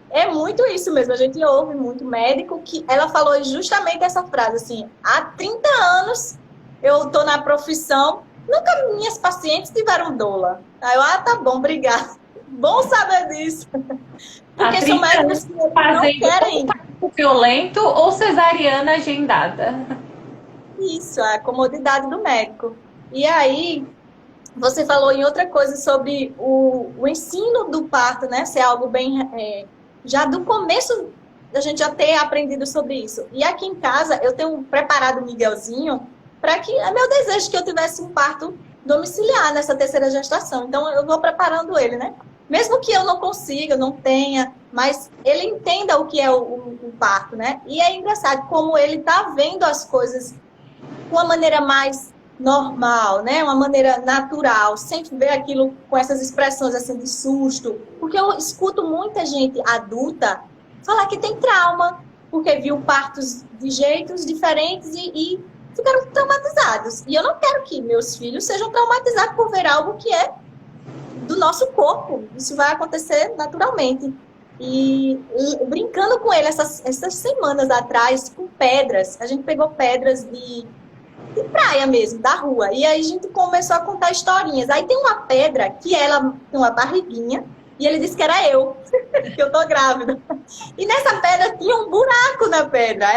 É muito isso mesmo, a gente ouve muito médico que ela falou justamente essa frase, assim, há 30 anos eu tô na profissão, nunca minhas pacientes tiveram doula. Aí eu, tá bom, obrigada. Bom saber disso. Porque são médicos que não querem. Violento ou cesariana agendada. Isso, a comodidade do médico. E aí, você falou em outra coisa sobre o ensino do parto, né? Ser algo bem... já do começo, a gente já ter aprendido sobre isso. E aqui em casa, eu tenho preparado o Miguelzinho para que... É meu desejo que eu tivesse um parto domiciliar nessa terceira gestação. Então, eu vou preparando ele, né? Mesmo que eu não consiga, não tenha, mas ele entenda o que é o parto, né? E é engraçado como ele tá vendo as coisas de uma maneira mais normal, né? Uma maneira natural, sem ver aquilo com essas expressões assim de susto. Porque eu escuto muita gente adulta falar que tem trauma, porque viu partos de jeitos diferentes e ficaram traumatizados. E eu não quero que meus filhos sejam traumatizados por ver algo que é do nosso corpo. Isso vai acontecer naturalmente. E brincando com ele essas semanas atrás, com pedras, a gente pegou pedras de praia mesmo, da rua. E aí a gente começou a contar historinhas. Aí tem uma pedra que ela tem uma barriguinha, e ele disse que era eu, que eu tô grávida. E nessa pedra tinha um buraco na pedra.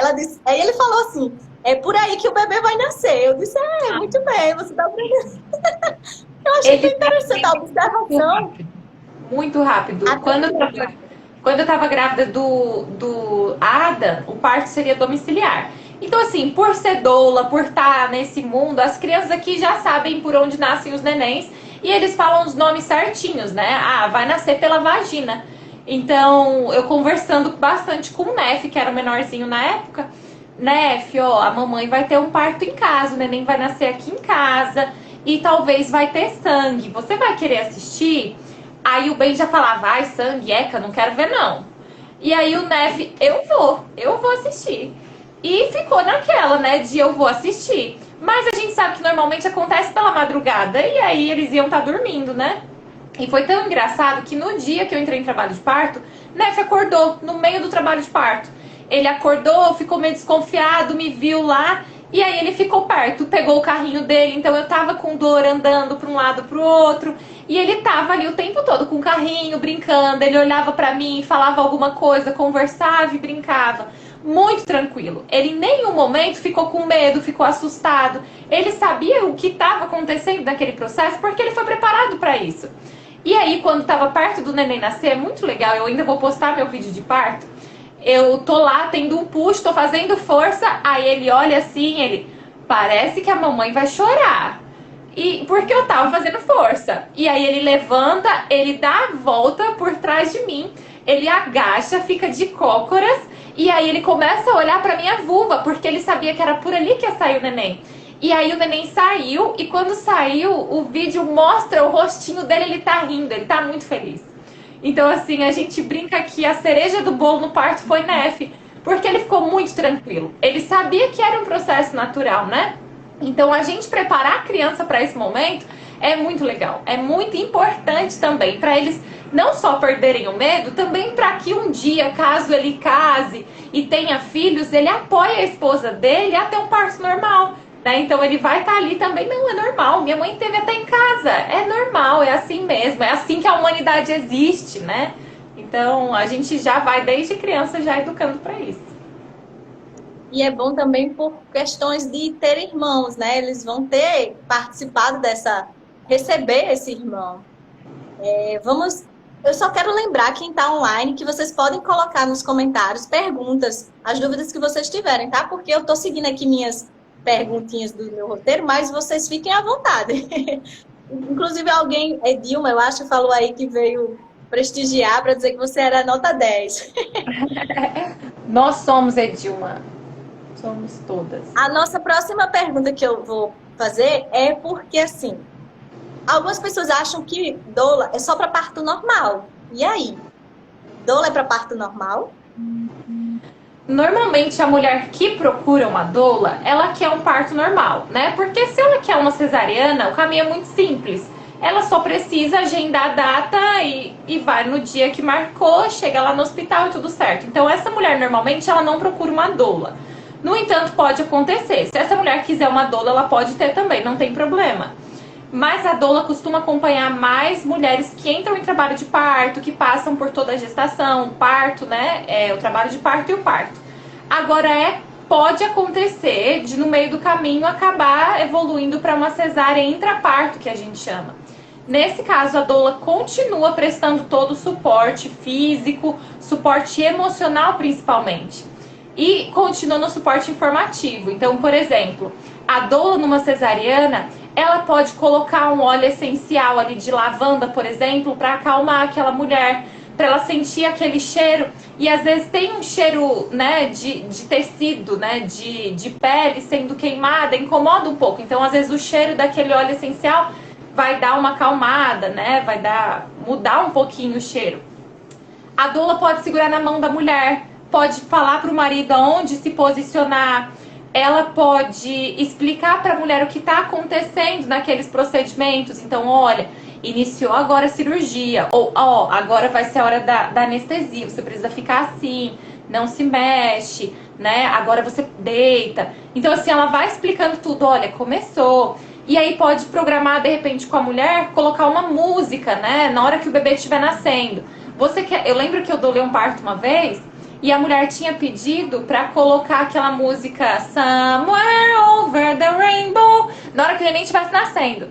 Aí ele falou assim, é por aí que o bebê vai nascer. Eu disse, muito bem, você tá aprendendo. Eu achei que interessante a observação. Muito rápido. Quando eu estava grávida do Ada, o parto seria domiciliar. Então, assim, por ser doula, por estar nesse mundo, as crianças aqui já sabem por onde nascem os nenéns. E eles falam os nomes certinhos, né? Vai nascer pela vagina. Então, eu conversando bastante com o Nef, que era o menorzinho na época. Nef, a mamãe vai ter um parto em casa, o neném vai nascer aqui em casa. E talvez vai ter sangue. Você vai querer assistir? Aí o Ben já falava, vai, sangue, eca, não quero ver não. E aí o Nef, eu vou assistir. E ficou naquela, né, de eu vou assistir. Mas a gente sabe que normalmente acontece pela madrugada. E aí eles iam estar dormindo, né? E foi tão engraçado que no dia que eu entrei em trabalho de parto, Nef acordou no meio do trabalho de parto. Ele acordou, ficou meio desconfiado, me viu lá. E aí ele ficou perto, pegou o carrinho dele, então eu tava com dor andando pra um lado pro outro. E ele tava ali o tempo todo com o carrinho, brincando. Ele olhava pra mim, falava alguma coisa, conversava e brincava. Muito tranquilo. Ele em nenhum momento ficou com medo, ficou assustado. Ele sabia o que estava acontecendo naquele processo porque ele foi preparado pra isso. E aí quando tava perto do neném nascer, é muito legal, eu ainda vou postar meu vídeo de parto. Eu tô lá tendo um push, tô fazendo força, aí ele olha assim, ele, parece que a mamãe vai chorar. E porque eu tava fazendo força. E aí ele levanta, ele dá a volta por trás de mim, ele agacha, fica de cócoras, e aí ele começa a olhar pra minha vulva, porque ele sabia que era por ali que ia sair o neném. E aí o neném saiu, e quando saiu, o vídeo mostra o rostinho dele, ele tá rindo, ele tá muito feliz. Então, assim, a gente brinca que a cereja do bolo no parto foi Nef, porque ele ficou muito tranquilo. Ele sabia que era um processo natural, né? Então, a gente preparar a criança para esse momento é muito legal. É muito importante também para eles não só perderem o medo, também para que um dia, caso ele case e tenha filhos, ele apoie a esposa dele até um parto normal. Né? Então ele vai estar ali também, não, é normal, minha mãe teve até em casa, é normal, é assim mesmo, é assim que a humanidade existe, né? Então a gente já vai desde criança já educando para isso. E é bom também por questões de ter irmãos, né? Eles vão ter participado receber esse irmão. Eu só quero lembrar quem está online que vocês podem colocar nos comentários perguntas, as dúvidas que vocês tiverem, tá? Porque eu estou seguindo aqui minhas perguntinhas do meu roteiro, mas vocês fiquem à vontade. Inclusive alguém, Edilma, eu acho, falou aí que veio prestigiar para dizer que você era nota 10. Nós somos, Edilma. Somos todas. A nossa próxima pergunta que eu vou fazer é porque, assim, algumas pessoas acham que doula é só para parto normal. E aí? Doula é para parto normal? Normalmente a mulher que procura uma doula, ela quer um parto normal, né? Porque se ela quer uma cesariana, o caminho é muito simples. Ela só precisa agendar a data e vai no dia que marcou, chega lá no hospital e tudo certo. Então essa mulher normalmente ela não procura uma doula. No entanto, pode acontecer. Se essa mulher quiser uma doula, ela pode ter também, não tem problema. Mas a doula costuma acompanhar mais mulheres que entram em trabalho de parto, que passam por toda a gestação, o parto, né? O trabalho de parto e o parto. Agora pode acontecer de no meio do caminho acabar evoluindo para uma cesárea intraparto, que a gente chama. Nesse caso, a doula continua prestando todo o suporte físico, suporte emocional principalmente. E continua no suporte informativo. Então, por exemplo, a doula numa cesariana, ela pode colocar um óleo essencial ali de lavanda, por exemplo, para acalmar aquela mulher, para ela sentir aquele cheiro. E às vezes tem um cheiro, né, de tecido, né, de pele sendo queimada, incomoda um pouco. Então, às vezes o cheiro daquele óleo essencial vai dar uma acalmada, né, mudar um pouquinho o cheiro. A doula pode segurar na mão da mulher, pode falar para o marido aonde se posicionar. Ela pode explicar para a mulher o que está acontecendo naqueles procedimentos. Então, olha, iniciou agora a cirurgia. Ou, ó, agora vai ser a hora da anestesia. Você precisa ficar assim, não se mexe, né? Agora você deita. Então, assim, ela vai explicando tudo. Olha, começou. E aí pode programar, de repente, com a mulher, colocar uma música, né? Na hora que o bebê estiver nascendo. Eu lembro que eu doulei um parto uma vez... E a mulher tinha pedido pra colocar aquela música Somewhere Over the Rainbow na hora que o neném estivesse nascendo.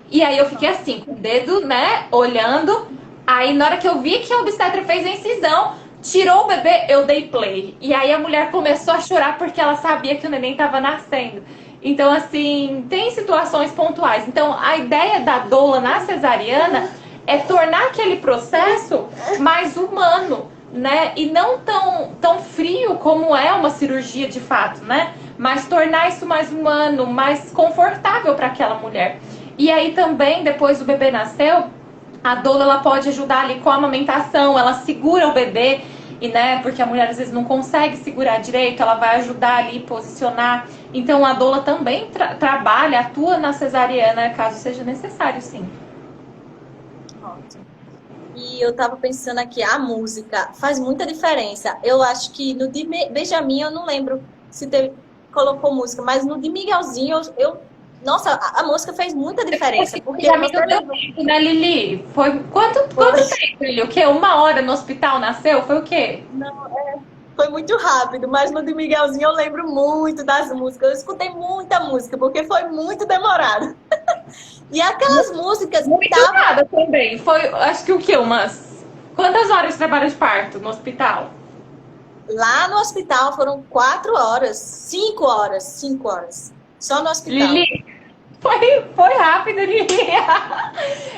E aí eu fiquei assim, com o dedo, né, olhando. Aí na hora que eu vi que a obstetra fez a incisão, tirou o bebê, eu dei play. E aí a mulher começou a chorar porque ela sabia que o neném estava nascendo. Então, assim, tem situações pontuais. Então, a ideia da doula na cesariana é tornar aquele processo mais humano, né? E não tão frio como é uma cirurgia de fato, né? Mas tornar isso mais humano, mais confortável para aquela mulher. E aí também, depois do bebê nasceu, a doula ela pode ajudar ali com a amamentação, ela segura o bebê, e né, porque a mulher às vezes não consegue segurar direito, ela vai ajudar ali, posicionar. Então a doula também trabalha, atua na cesariana, caso seja necessário, sim. Ótimo. E eu tava pensando aqui, a música faz muita diferença. Eu acho que no de Benjamin, eu não lembro se colocou música, mas no de Miguelzinho, nossa, a música fez muita diferença. Porque Benjamin não deu tempo, né, Lili? Foi quanto tempo, Lili? O quê? 1 hora no hospital nasceu? Foi o quê? Não, foi muito rápido, mas no de Miguelzinho eu lembro muito das músicas. Eu escutei muita música, porque foi muito demorado. E aquelas músicas muito nada também. Foi, acho que o quê? Quantas horas de trabalho de parto no hospital? Lá no hospital foram 4 horas, 5 horas, 5 horas. Só no hospital. Lili, foi rápido, Lili.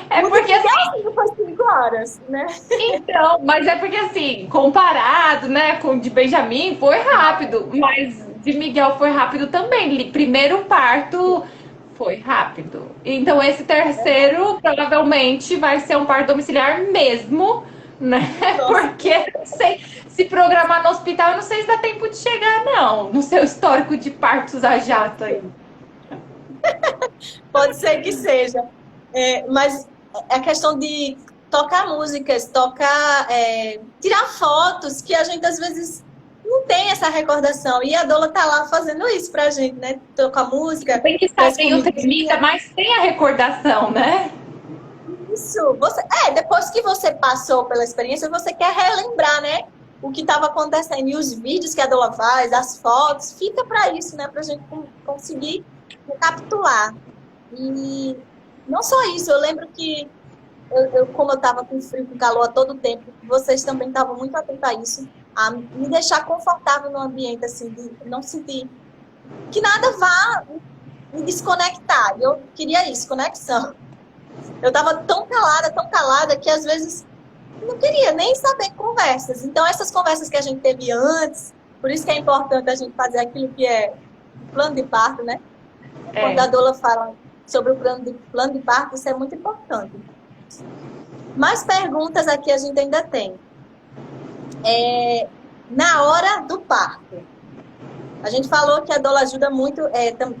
É porque assim, foi 5 horas, né? Então, mas é porque assim, comparado, né, com o de Benjamin, foi rápido, mas de Miguel foi rápido também. Primeiro parto foi rápido. Então esse terceiro provavelmente vai ser um parto domiciliar mesmo, né? Nossa. Porque não sei se programar no hospital, eu não sei se dá tempo de chegar não, no seu histórico de partos a jato aí. Pode ser que seja. Mas a questão de tocar músicas, tirar fotos, que a gente às vezes não tem essa recordação. E a doula tá lá fazendo isso pra gente, né? Tocar música. Tem que estar sem o termita, mas tem a recordação, né? Isso. Depois que você passou pela experiência, você quer relembrar, né? O que estava acontecendo. E os vídeos que a doula faz, as fotos, fica para isso, né? Pra gente conseguir recapitular. E não só isso, eu lembro que como eu estava com frio, com calor a todo tempo, vocês também estavam muito atentos a isso, a me deixar confortável no ambiente, assim, de não sentir que nada vá me desconectar. E eu queria isso, conexão. Eu estava tão calada, que às vezes não queria nem saber conversas. Então, essas conversas que a gente teve antes, por isso que é importante a gente fazer aquilo que é o plano de parto, né? Quando a doula fala sobre o plano de parto, isso é muito importante. Mais perguntas aqui a gente ainda tem. Na hora do parto, a gente falou que a doula ajuda muito,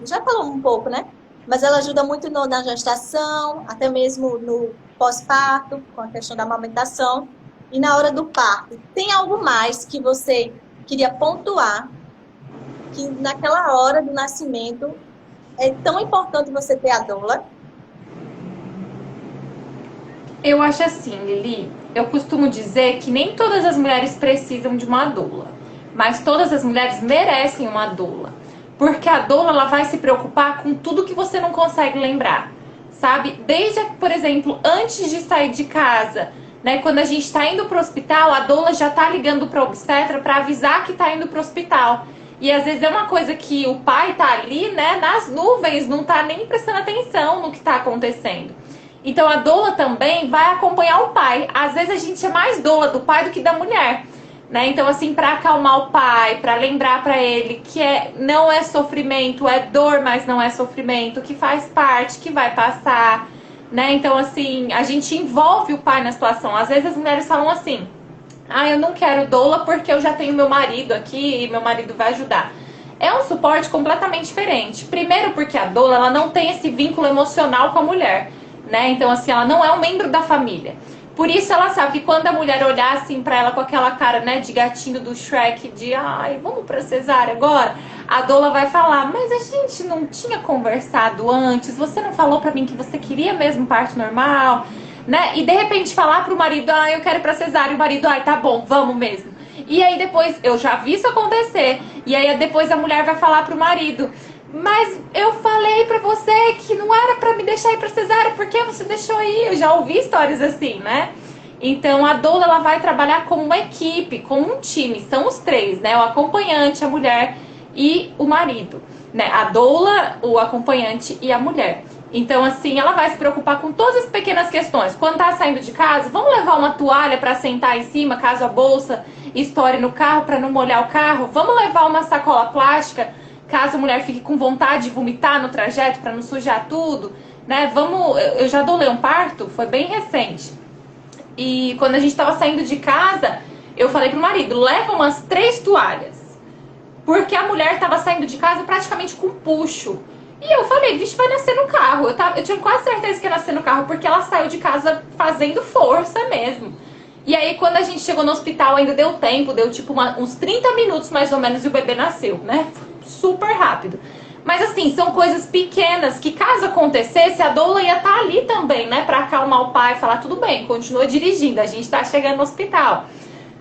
já falou um pouco, né? Mas ela ajuda muito na gestação, até mesmo no pós-parto, com a questão da amamentação. E na hora do parto, tem algo mais que você queria pontuar, que naquela hora do nascimento é tão importante você ter a doula? Eu acho assim, Lili, eu costumo dizer que nem todas as mulheres precisam de uma doula, mas todas as mulheres merecem uma doula. Porque a doula, ela vai se preocupar com tudo que você não consegue lembrar, sabe? Desde, por exemplo, antes de sair de casa, né? Quando a gente está indo para o hospital, a doula já está ligando para a obstetra para avisar que está indo para o hospital. E às vezes é uma coisa que o pai tá ali, né, nas nuvens, não tá nem prestando atenção no que tá acontecendo. Então a doula também vai acompanhar o pai. Às vezes a gente é mais doula do pai do que da mulher, né? Então assim, para acalmar o pai, para lembrar para ele que não é sofrimento, é dor, mas não é sofrimento, que faz parte, que vai passar, né? Então assim, a gente envolve o pai na situação. Às vezes as mulheres falam assim: "Ah, eu não quero doula porque eu já tenho meu marido aqui e meu marido vai ajudar". É um suporte completamente diferente. Primeiro porque a doula, ela não tem esse vínculo emocional com a mulher, né? Então assim, ela não é um membro da família. Por isso ela sabe que quando a mulher olhar assim pra ela com aquela cara, né, de gatinho do Shrek, de ai, vamos pra cesárea agora, a doula vai falar: "Mas a gente não tinha conversado antes, você não falou pra mim que você queria mesmo parto normal?", né? E de repente falar pro marido: "Ah, eu quero ir pra cesárea", e o marido: "Ai, tá bom, vamos mesmo". E aí depois, eu já vi isso acontecer, e aí depois a mulher vai falar pro marido: "Mas eu falei pra você que não era pra me deixar ir pra cesárea, por que você deixou ir?". Eu já ouvi histórias assim, né? Então a doula, ela vai trabalhar como uma equipe, como um time, são os três, né? O acompanhante, a mulher e o marido, né? A doula, o acompanhante e a mulher. Então, assim, ela vai se preocupar com todas as pequenas questões. Quando tá saindo de casa, vamos levar uma toalha para sentar em cima, caso a bolsa estoure no carro, para não molhar o carro? Vamos levar uma sacola plástica, caso a mulher fique com vontade de vomitar no trajeto, para não sujar tudo, né? Vamos, eu já doulei um parto, foi bem recente. E quando a gente tava saindo de casa, eu falei pro marido: leva umas 3 toalhas. Porque a mulher tava saindo de casa praticamente com puxo. E eu falei: vixe, vai nascer no carro. Eu tinha quase certeza que ia nascer no carro, porque ela saiu de casa fazendo força mesmo. E aí, quando a gente chegou no hospital, ainda deu tempo, deu tipo uns 30 minutos mais ou menos, e o bebê nasceu, né? Super rápido. Mas assim, são coisas pequenas que, caso acontecesse, a doula ia estar ali também, né? Pra acalmar o pai e falar: tudo bem, continua dirigindo, a gente tá chegando no hospital,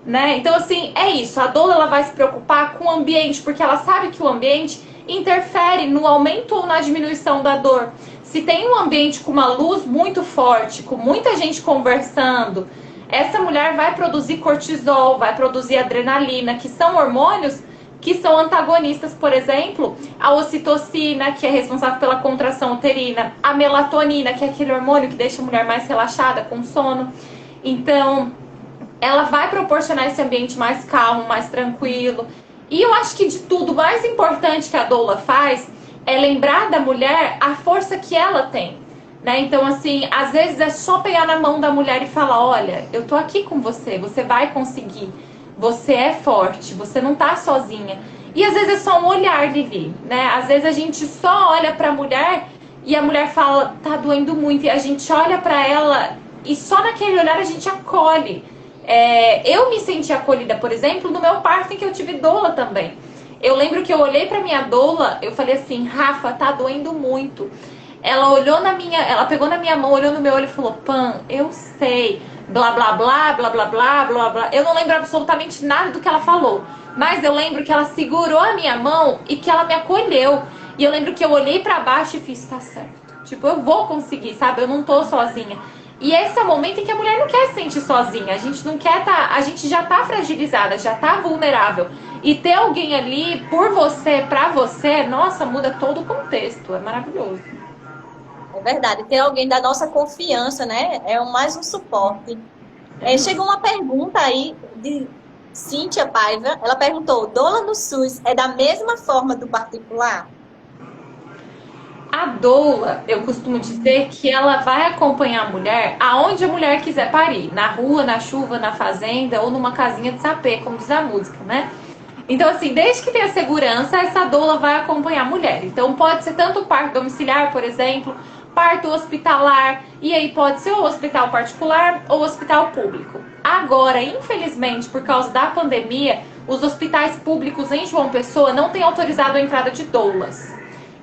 né? Então assim, é isso, a doula, ela vai se preocupar com o ambiente, porque ela sabe que o ambiente interfere no aumento ou na diminuição da dor. Se tem um ambiente com uma luz muito forte, com muita gente conversando, essa mulher vai produzir cortisol, vai produzir adrenalina, que são hormônios que são antagonistas, por exemplo, a ocitocina, que é responsável pela contração uterina, a melatonina, que é aquele hormônio que deixa a mulher mais relaxada, com sono. Então, ela vai proporcionar esse ambiente mais calmo, mais tranquilo. E eu acho que de tudo, mais importante que a doula faz é lembrar da mulher a força que ela tem, né? Então, assim, às vezes é só pegar na mão da mulher e falar: olha, eu tô aqui com você, você vai conseguir, você é forte, você não tá sozinha. E às vezes é só um olhar, Lili, né? Às vezes a gente só olha pra mulher e a mulher fala: tá doendo muito, e a gente olha pra ela e só naquele olhar a gente acolhe. Eu me senti acolhida, por exemplo, no meu parto, em que eu tive doula também. Eu lembro que eu olhei pra minha doula, eu falei assim: Rafa, tá doendo muito. Ela olhou ela pegou na minha mão, olhou no meu olho e falou: Pan, eu sei, blá blá blá, blá blá blá, blá blá. Eu não lembro absolutamente nada do que ela falou, mas eu lembro que ela segurou a minha mão e que ela me acolheu. E eu lembro que eu olhei pra baixo e fiz: tá certo, tipo, eu vou conseguir, sabe? Eu não tô sozinha. E esse é o momento em que a mulher não quer se sentir sozinha. A gente não quer a gente já tá fragilizada, já tá vulnerável. E ter alguém ali por você, pra você, nossa, muda todo o contexto. É maravilhoso. É verdade, ter alguém da nossa confiança, né? É mais um suporte. Chegou uma pergunta aí de Cíntia Paiva. Ela perguntou: doula no SUS é da mesma forma do particular? A doula, eu costumo dizer que ela vai acompanhar a mulher aonde a mulher quiser parir. Na rua, na chuva, na fazenda ou numa casinha de sapê, como diz a música, né? Então, assim, desde que tenha segurança, essa doula vai acompanhar a mulher. Então, pode ser tanto parto domiciliar, por exemplo, parto hospitalar, e aí pode ser o hospital particular ou hospital público. Agora, infelizmente, por causa da pandemia, os hospitais públicos em João Pessoa não têm autorizado a entrada de doulas.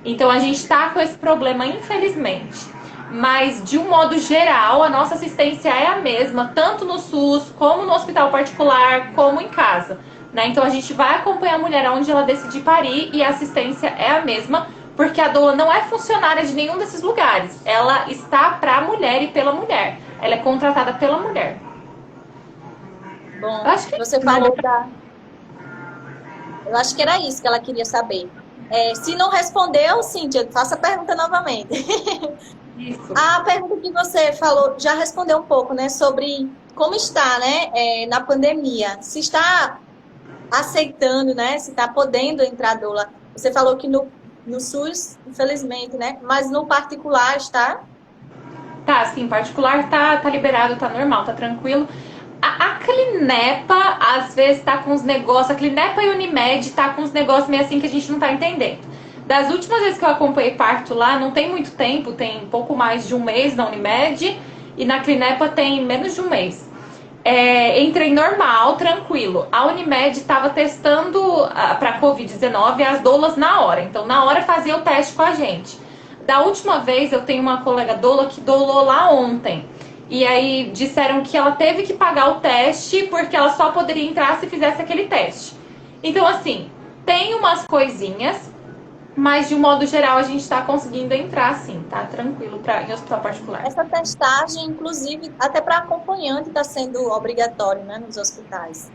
Então, a gente está com esse problema, infelizmente. Mas, de um modo geral, a nossa assistência é a mesma, tanto no SUS, como no hospital particular, como em casa. Né? Então, a gente vai acompanhar a mulher onde ela decidir parir e a assistência é a mesma, porque a doula não é funcionária de nenhum desses lugares. Ela está para a mulher e pela mulher. Ela é contratada pela mulher. Bom, Eu acho que você falou da. Eu acho que era isso que ela queria saber. Se não respondeu, Cíntia, faça a pergunta novamente. isso. A pergunta que você falou já respondeu um pouco, né, sobre como está, né, na pandemia. Se está aceitando, né, se está podendo entrar doula. Você falou que no SUS, infelizmente, né, mas no particular está. Tá, sim, particular tá liberado, tá normal, tá tranquilo. A Clinepa, às vezes, tá com uns negócios. A Clinepa e a Unimed tá com uns negócios meio assim que a gente não tá entendendo. Das últimas vezes que eu acompanhei parto lá, não tem muito tempo, tem pouco mais de um mês na Unimed, e na Clinepa tem menos de um mês. Entrei normal, tranquilo. A Unimed estava testando para Covid-19 as doulas na hora. Então, na hora fazia o teste com a gente. Da última vez, eu tenho uma colega doula que doulou lá ontem. E aí disseram que ela teve que pagar o teste porque ela só poderia entrar se fizesse aquele teste. Então, assim, tem umas coisinhas, mas de um modo geral a gente está conseguindo entrar, sim, tá? Tranquilo em hospital particular. Essa testagem, inclusive, até para acompanhante está sendo obrigatório, né, nos hospitais.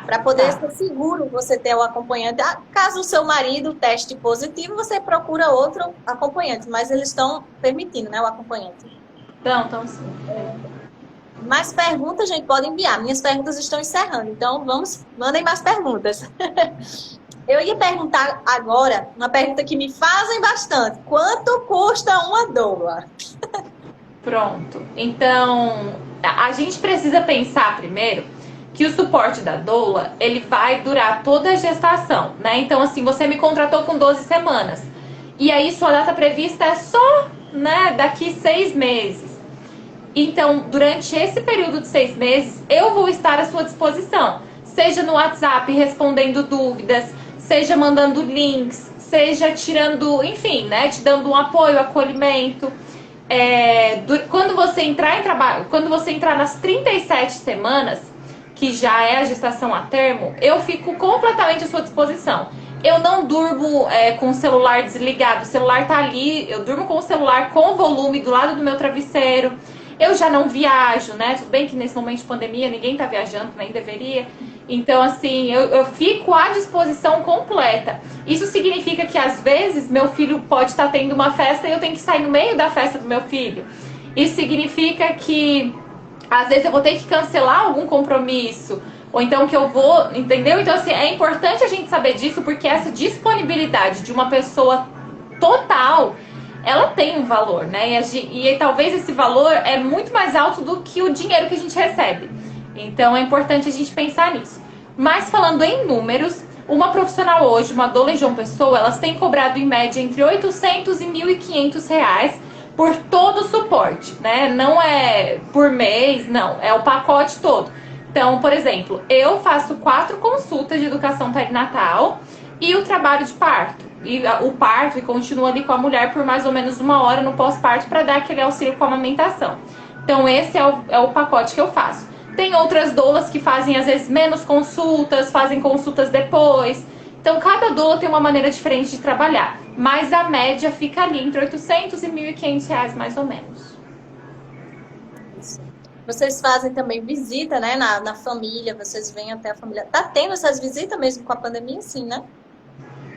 Para poder ser seguro você ter o acompanhante. Caso o seu marido teste positivo, você procura outro acompanhante, mas eles estão permitindo, né, o acompanhante. Então sim. Mais perguntas, gente, pode enviar. Minhas perguntas estão encerrando, então mandem mais perguntas. Eu ia perguntar agora uma pergunta que me fazem bastante. Quanto custa uma doula? Pronto. Então, a gente precisa pensar primeiro que o suporte da doula, ele vai durar toda a gestação, né? Então, assim, você me contratou com 12 semanas. E aí, sua data prevista é só, né, daqui 6 meses. Então, durante esse período de 6 meses, eu vou estar à sua disposição. Seja no WhatsApp respondendo dúvidas, seja mandando links, seja tirando, enfim, né, te dando um apoio, acolhimento. Quando você entrar em trabalho, quando você entrar nas 37 semanas, que já é a gestação a termo, eu fico completamente à sua disposição. Eu não durmo com o celular desligado, o celular tá ali, eu durmo com o celular com volume do lado do meu travesseiro. Eu já não viajo, né? Tudo bem que nesse momento de pandemia ninguém tá viajando, nem deveria. Então, assim, eu fico à disposição completa. Isso significa que, às vezes, meu filho pode estar tendo uma festa e eu tenho que sair no meio da festa do meu filho. Isso significa que, às vezes, eu vou ter que cancelar algum compromisso. Ou então que eu vou, entendeu? Então, assim, é importante a gente saber disso, porque essa disponibilidade de uma pessoa total, ela tem um valor, né? E talvez esse valor é muito mais alto do que o dinheiro que a gente recebe. Então é importante a gente pensar nisso. Mas falando em números, uma profissional hoje, uma doula em João Pessoa, elas têm cobrado em média entre 800 e 1.500 reais por todo o suporte, né? Não é por mês, não, é o pacote todo. Então, por exemplo, eu faço 4 consultas de educação perinatal e o trabalho de parto. E o parto, e continua ali com a mulher por mais ou menos 1 hora no pós-parto para dar aquele auxílio com a amamentação. Então esse é o pacote que eu faço. Tem outras doulas que fazem às vezes menos consultas, fazem consultas depois. Então cada doula tem uma maneira diferente de trabalhar. Mas a média fica ali entre 800 e 1.500 reais mais ou menos. Vocês fazem também visita, né, na família, vocês vêm até a família. Tá tendo essas visitas mesmo com a pandemia, sim, né?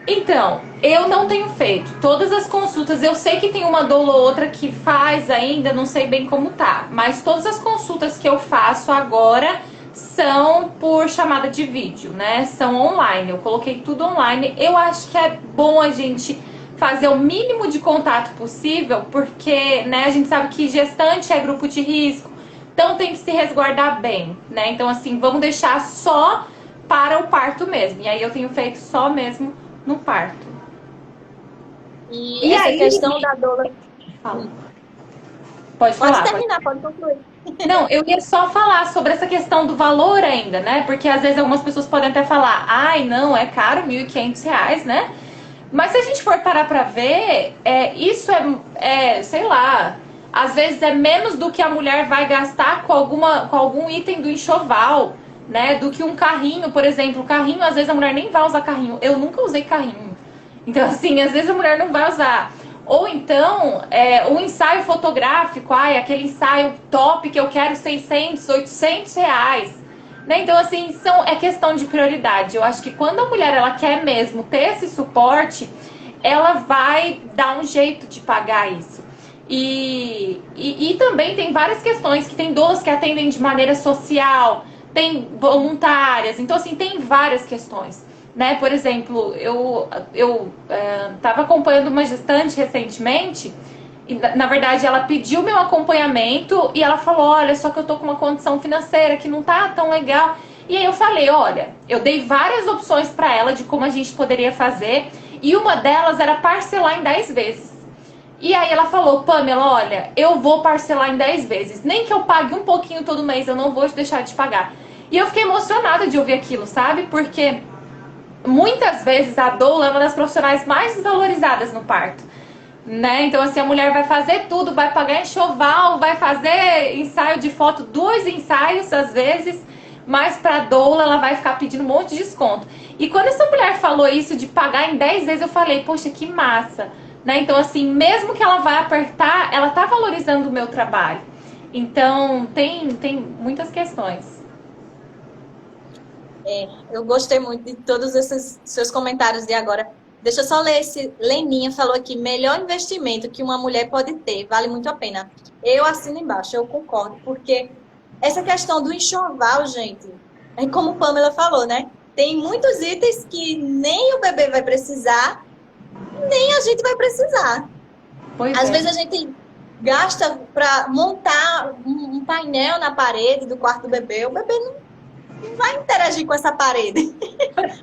Então, eu não tenho feito. Todas as consultas, eu sei que tem uma doula ou outra que faz ainda, não sei bem como tá. Mas todas as consultas que eu faço agora são por chamada de vídeo, né? São online. Eu coloquei tudo online. Eu acho que é bom a gente fazer o mínimo de contato possível, porque, né, a gente sabe que gestante é grupo de risco, então tem que se resguardar bem, né? Então, assim, vamos deixar só para o parto mesmo. E aí eu tenho feito só mesmo no parto. E E essa aí, questão da doula. fala. Pode Pode falar, terminar, pode concluir. Não, eu ia só falar sobre essa questão do valor ainda, né? Porque às vezes algumas pessoas podem até falar, ai, não, é caro, R$ 1.500, né? Mas se a gente for parar pra ver, isso sei lá, às vezes é menos do que a mulher vai gastar com algum item do enxoval, né? Do que um carrinho, por exemplo. O carrinho, às vezes a mulher nem vai usar carrinho. Eu nunca usei carrinho. Então, assim, às vezes a mulher não vai usar. Ou então, o ensaio fotográfico, aquele ensaio top que eu quero 600, 800 reais. Né? Então, assim, é questão de prioridade. Eu acho que quando a mulher ela quer mesmo ter esse suporte, ela vai dar um jeito de pagar isso. E também tem várias questões que tem doulas que atendem de maneira social, tem voluntárias, então assim, tem várias questões. Né? Por exemplo, eu estava acompanhando uma gestante recentemente e, na verdade, ela pediu meu acompanhamento e ela falou, olha, só que eu tô com uma condição financeira que não tá tão legal. E aí eu falei, olha, eu dei várias opções para ela de como a gente poderia fazer e uma delas era parcelar em 10 vezes. E aí ela falou, Pamela, olha, eu vou parcelar em 10 vezes. Nem que eu pague um pouquinho todo mês, eu não vou deixar de pagar. E eu fiquei emocionada de ouvir aquilo, sabe? Porque muitas vezes a doula é uma das profissionais mais desvalorizadas no parto. Né? Então, assim, a mulher vai fazer tudo, vai pagar enxoval, vai fazer ensaio de foto, 2 ensaios às vezes, mas pra doula ela vai ficar pedindo um monte de desconto. E quando essa mulher falou isso de pagar em 10 vezes, eu falei, poxa, que massa. Né? Então, assim, mesmo que ela vai apertar, ela tá valorizando o meu trabalho. Então, tem muitas questões. Eu gostei muito de todos esses seus comentários de agora. Deixa eu só ler esse. Leninha falou aqui: melhor investimento que uma mulher pode ter, vale muito a pena. Eu assino embaixo, eu concordo, porque essa questão do enxoval, gente, é como Pamela falou, né? Tem muitos itens que nem o bebê vai precisar, nem a gente vai precisar. Pois Às é. vezes a gente gasta para montar um painel na parede do quarto do bebê, o bebê não vai interagir com essa parede.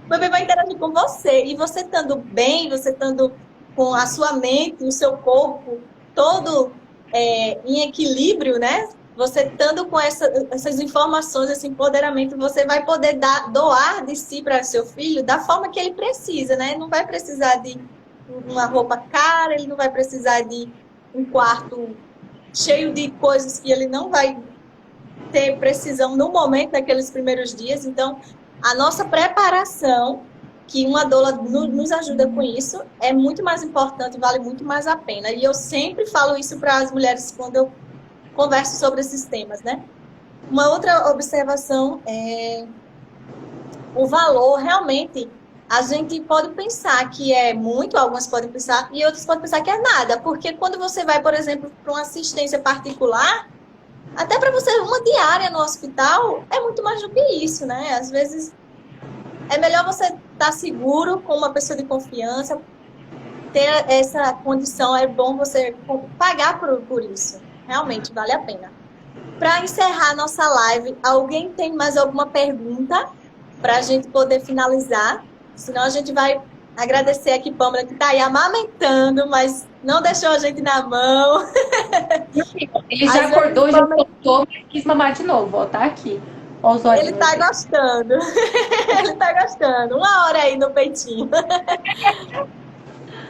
O bebê vai interagir com você. E você estando bem, você estando com a sua mente, o seu corpo todo em equilíbrio, né? Você estando com essas informações, esse empoderamento, você vai poder doar de si para seu filho da forma que ele precisa, né? Não vai precisar de uma roupa cara, ele não vai precisar de um quarto cheio de coisas que ele não vai ter precisão no momento daqueles primeiros dias. Então, a nossa preparação, que uma doula nos ajuda com isso, é muito mais importante, vale muito mais a pena. E eu sempre falo isso para as mulheres quando eu converso sobre esses temas, né? Uma outra observação é o valor, realmente, a gente pode pensar que é muito, algumas podem pensar, e outras podem pensar que é nada, porque quando você vai, por exemplo, para uma assistência particular, até para você, uma diária no hospital é muito mais do que isso, né? Às vezes é melhor você estar seguro com uma pessoa de confiança, ter essa condição, é bom você pagar por isso. Realmente vale a pena. Para encerrar nossa live, alguém tem mais alguma pergunta para a gente poder finalizar? Senão a gente vai agradecer aqui, Pâmela, que está aí amamentando, mas não deixou a gente na mão. Ele já acordou, já soltou, mas quis mamar de novo, ó, tá aqui. Ó, os olhinhos. Ele tá gostando. Ele tá gostando. 1 hora aí no peitinho.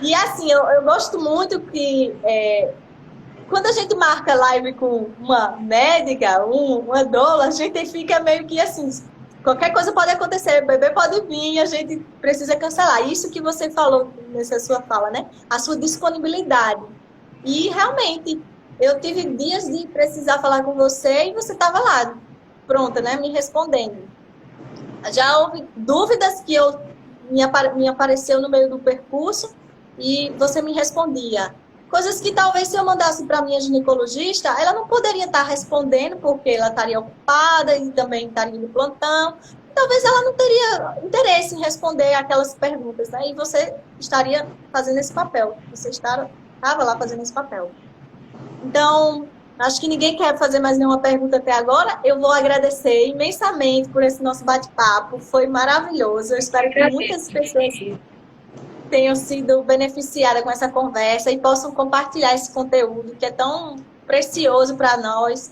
E assim, eu gosto muito que quando a gente marca live com uma médica, uma doula, a gente fica meio que assim, qualquer coisa pode acontecer, o bebê pode vir, a gente precisa cancelar. Isso que você falou nessa sua fala, né? A sua disponibilidade. E realmente, eu tive dias de precisar falar com você e você estava lá, pronta, né, me respondendo. Já houve dúvidas que me apareceu no meio do percurso e você me respondia. Coisas que talvez se eu mandasse para minha ginecologista, ela não poderia estar respondendo porque ela estaria ocupada e também estaria no plantão. Talvez ela não teria interesse em responder aquelas perguntas, né? E você estaria fazendo esse papel. Você estava lá fazendo esse papel. Então, acho que ninguém quer fazer mais nenhuma pergunta até agora. Eu vou agradecer imensamente por esse nosso bate-papo. Foi maravilhoso. Eu espero que muitas pessoas tenham sido beneficiadas com essa conversa e possam compartilhar esse conteúdo que é tão precioso para nós.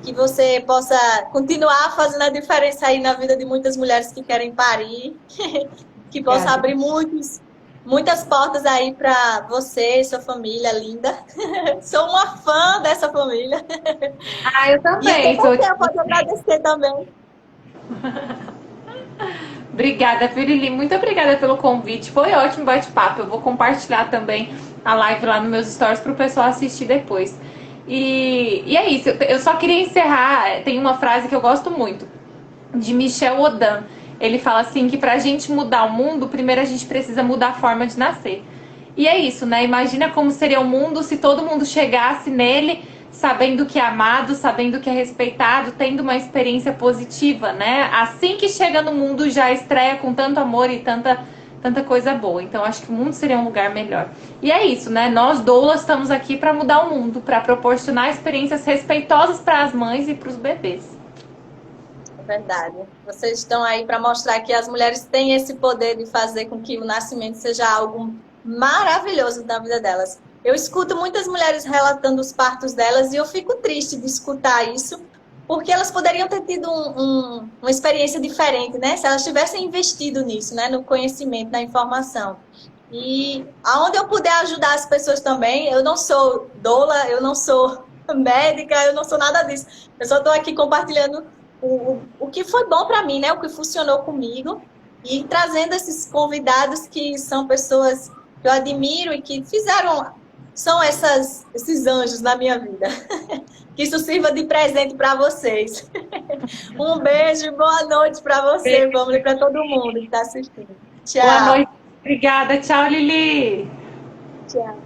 Que você possa continuar fazendo a diferença aí na vida de muitas mulheres que querem parir. Que possa abrir muitas portas aí para você e sua família linda. Sou uma fã dessa família. Ah, eu E até também. você pode agradecer também. Obrigada, Firili. Muito obrigada pelo convite. Foi ótimo bate-papo. Eu vou compartilhar também a live lá nos meus stories para o pessoal assistir depois. E é isso. Eu só queria encerrar. Tem uma frase que eu gosto muito, de Michel Odin. Ele fala assim que pra gente mudar o mundo, primeiro a gente precisa mudar a forma de nascer. E é isso, né? Imagina como seria o mundo se todo mundo chegasse nele sabendo que é amado, sabendo que é respeitado, tendo uma experiência positiva, né? Assim que chega no mundo já estreia com tanto amor e tanta coisa boa. Então acho que o mundo seria um lugar melhor. E é isso, né? Nós doulas estamos aqui para mudar o mundo, para proporcionar experiências respeitosas para as mães e para os bebês. É verdade. Vocês estão aí para mostrar que as mulheres têm esse poder de fazer com que o nascimento seja algo maravilhoso na vida delas. Eu escuto muitas mulheres relatando os partos delas e eu fico triste de escutar isso, porque elas poderiam ter tido uma experiência diferente, né? Se elas tivessem investido nisso, né? No conhecimento, na informação. E aonde eu puder ajudar as pessoas também, eu não sou doula, eu não sou médica, eu não sou nada disso. Eu só estou aqui compartilhando o que foi bom para mim, né? O que funcionou comigo e trazendo esses convidados que são pessoas que eu admiro e que são esses anjos na minha vida. Que isso sirva de presente para vocês. Um beijo e boa noite para você, vamos para todo mundo que está assistindo. Tchau. Boa noite. Obrigada. Tchau, Lili. Tchau.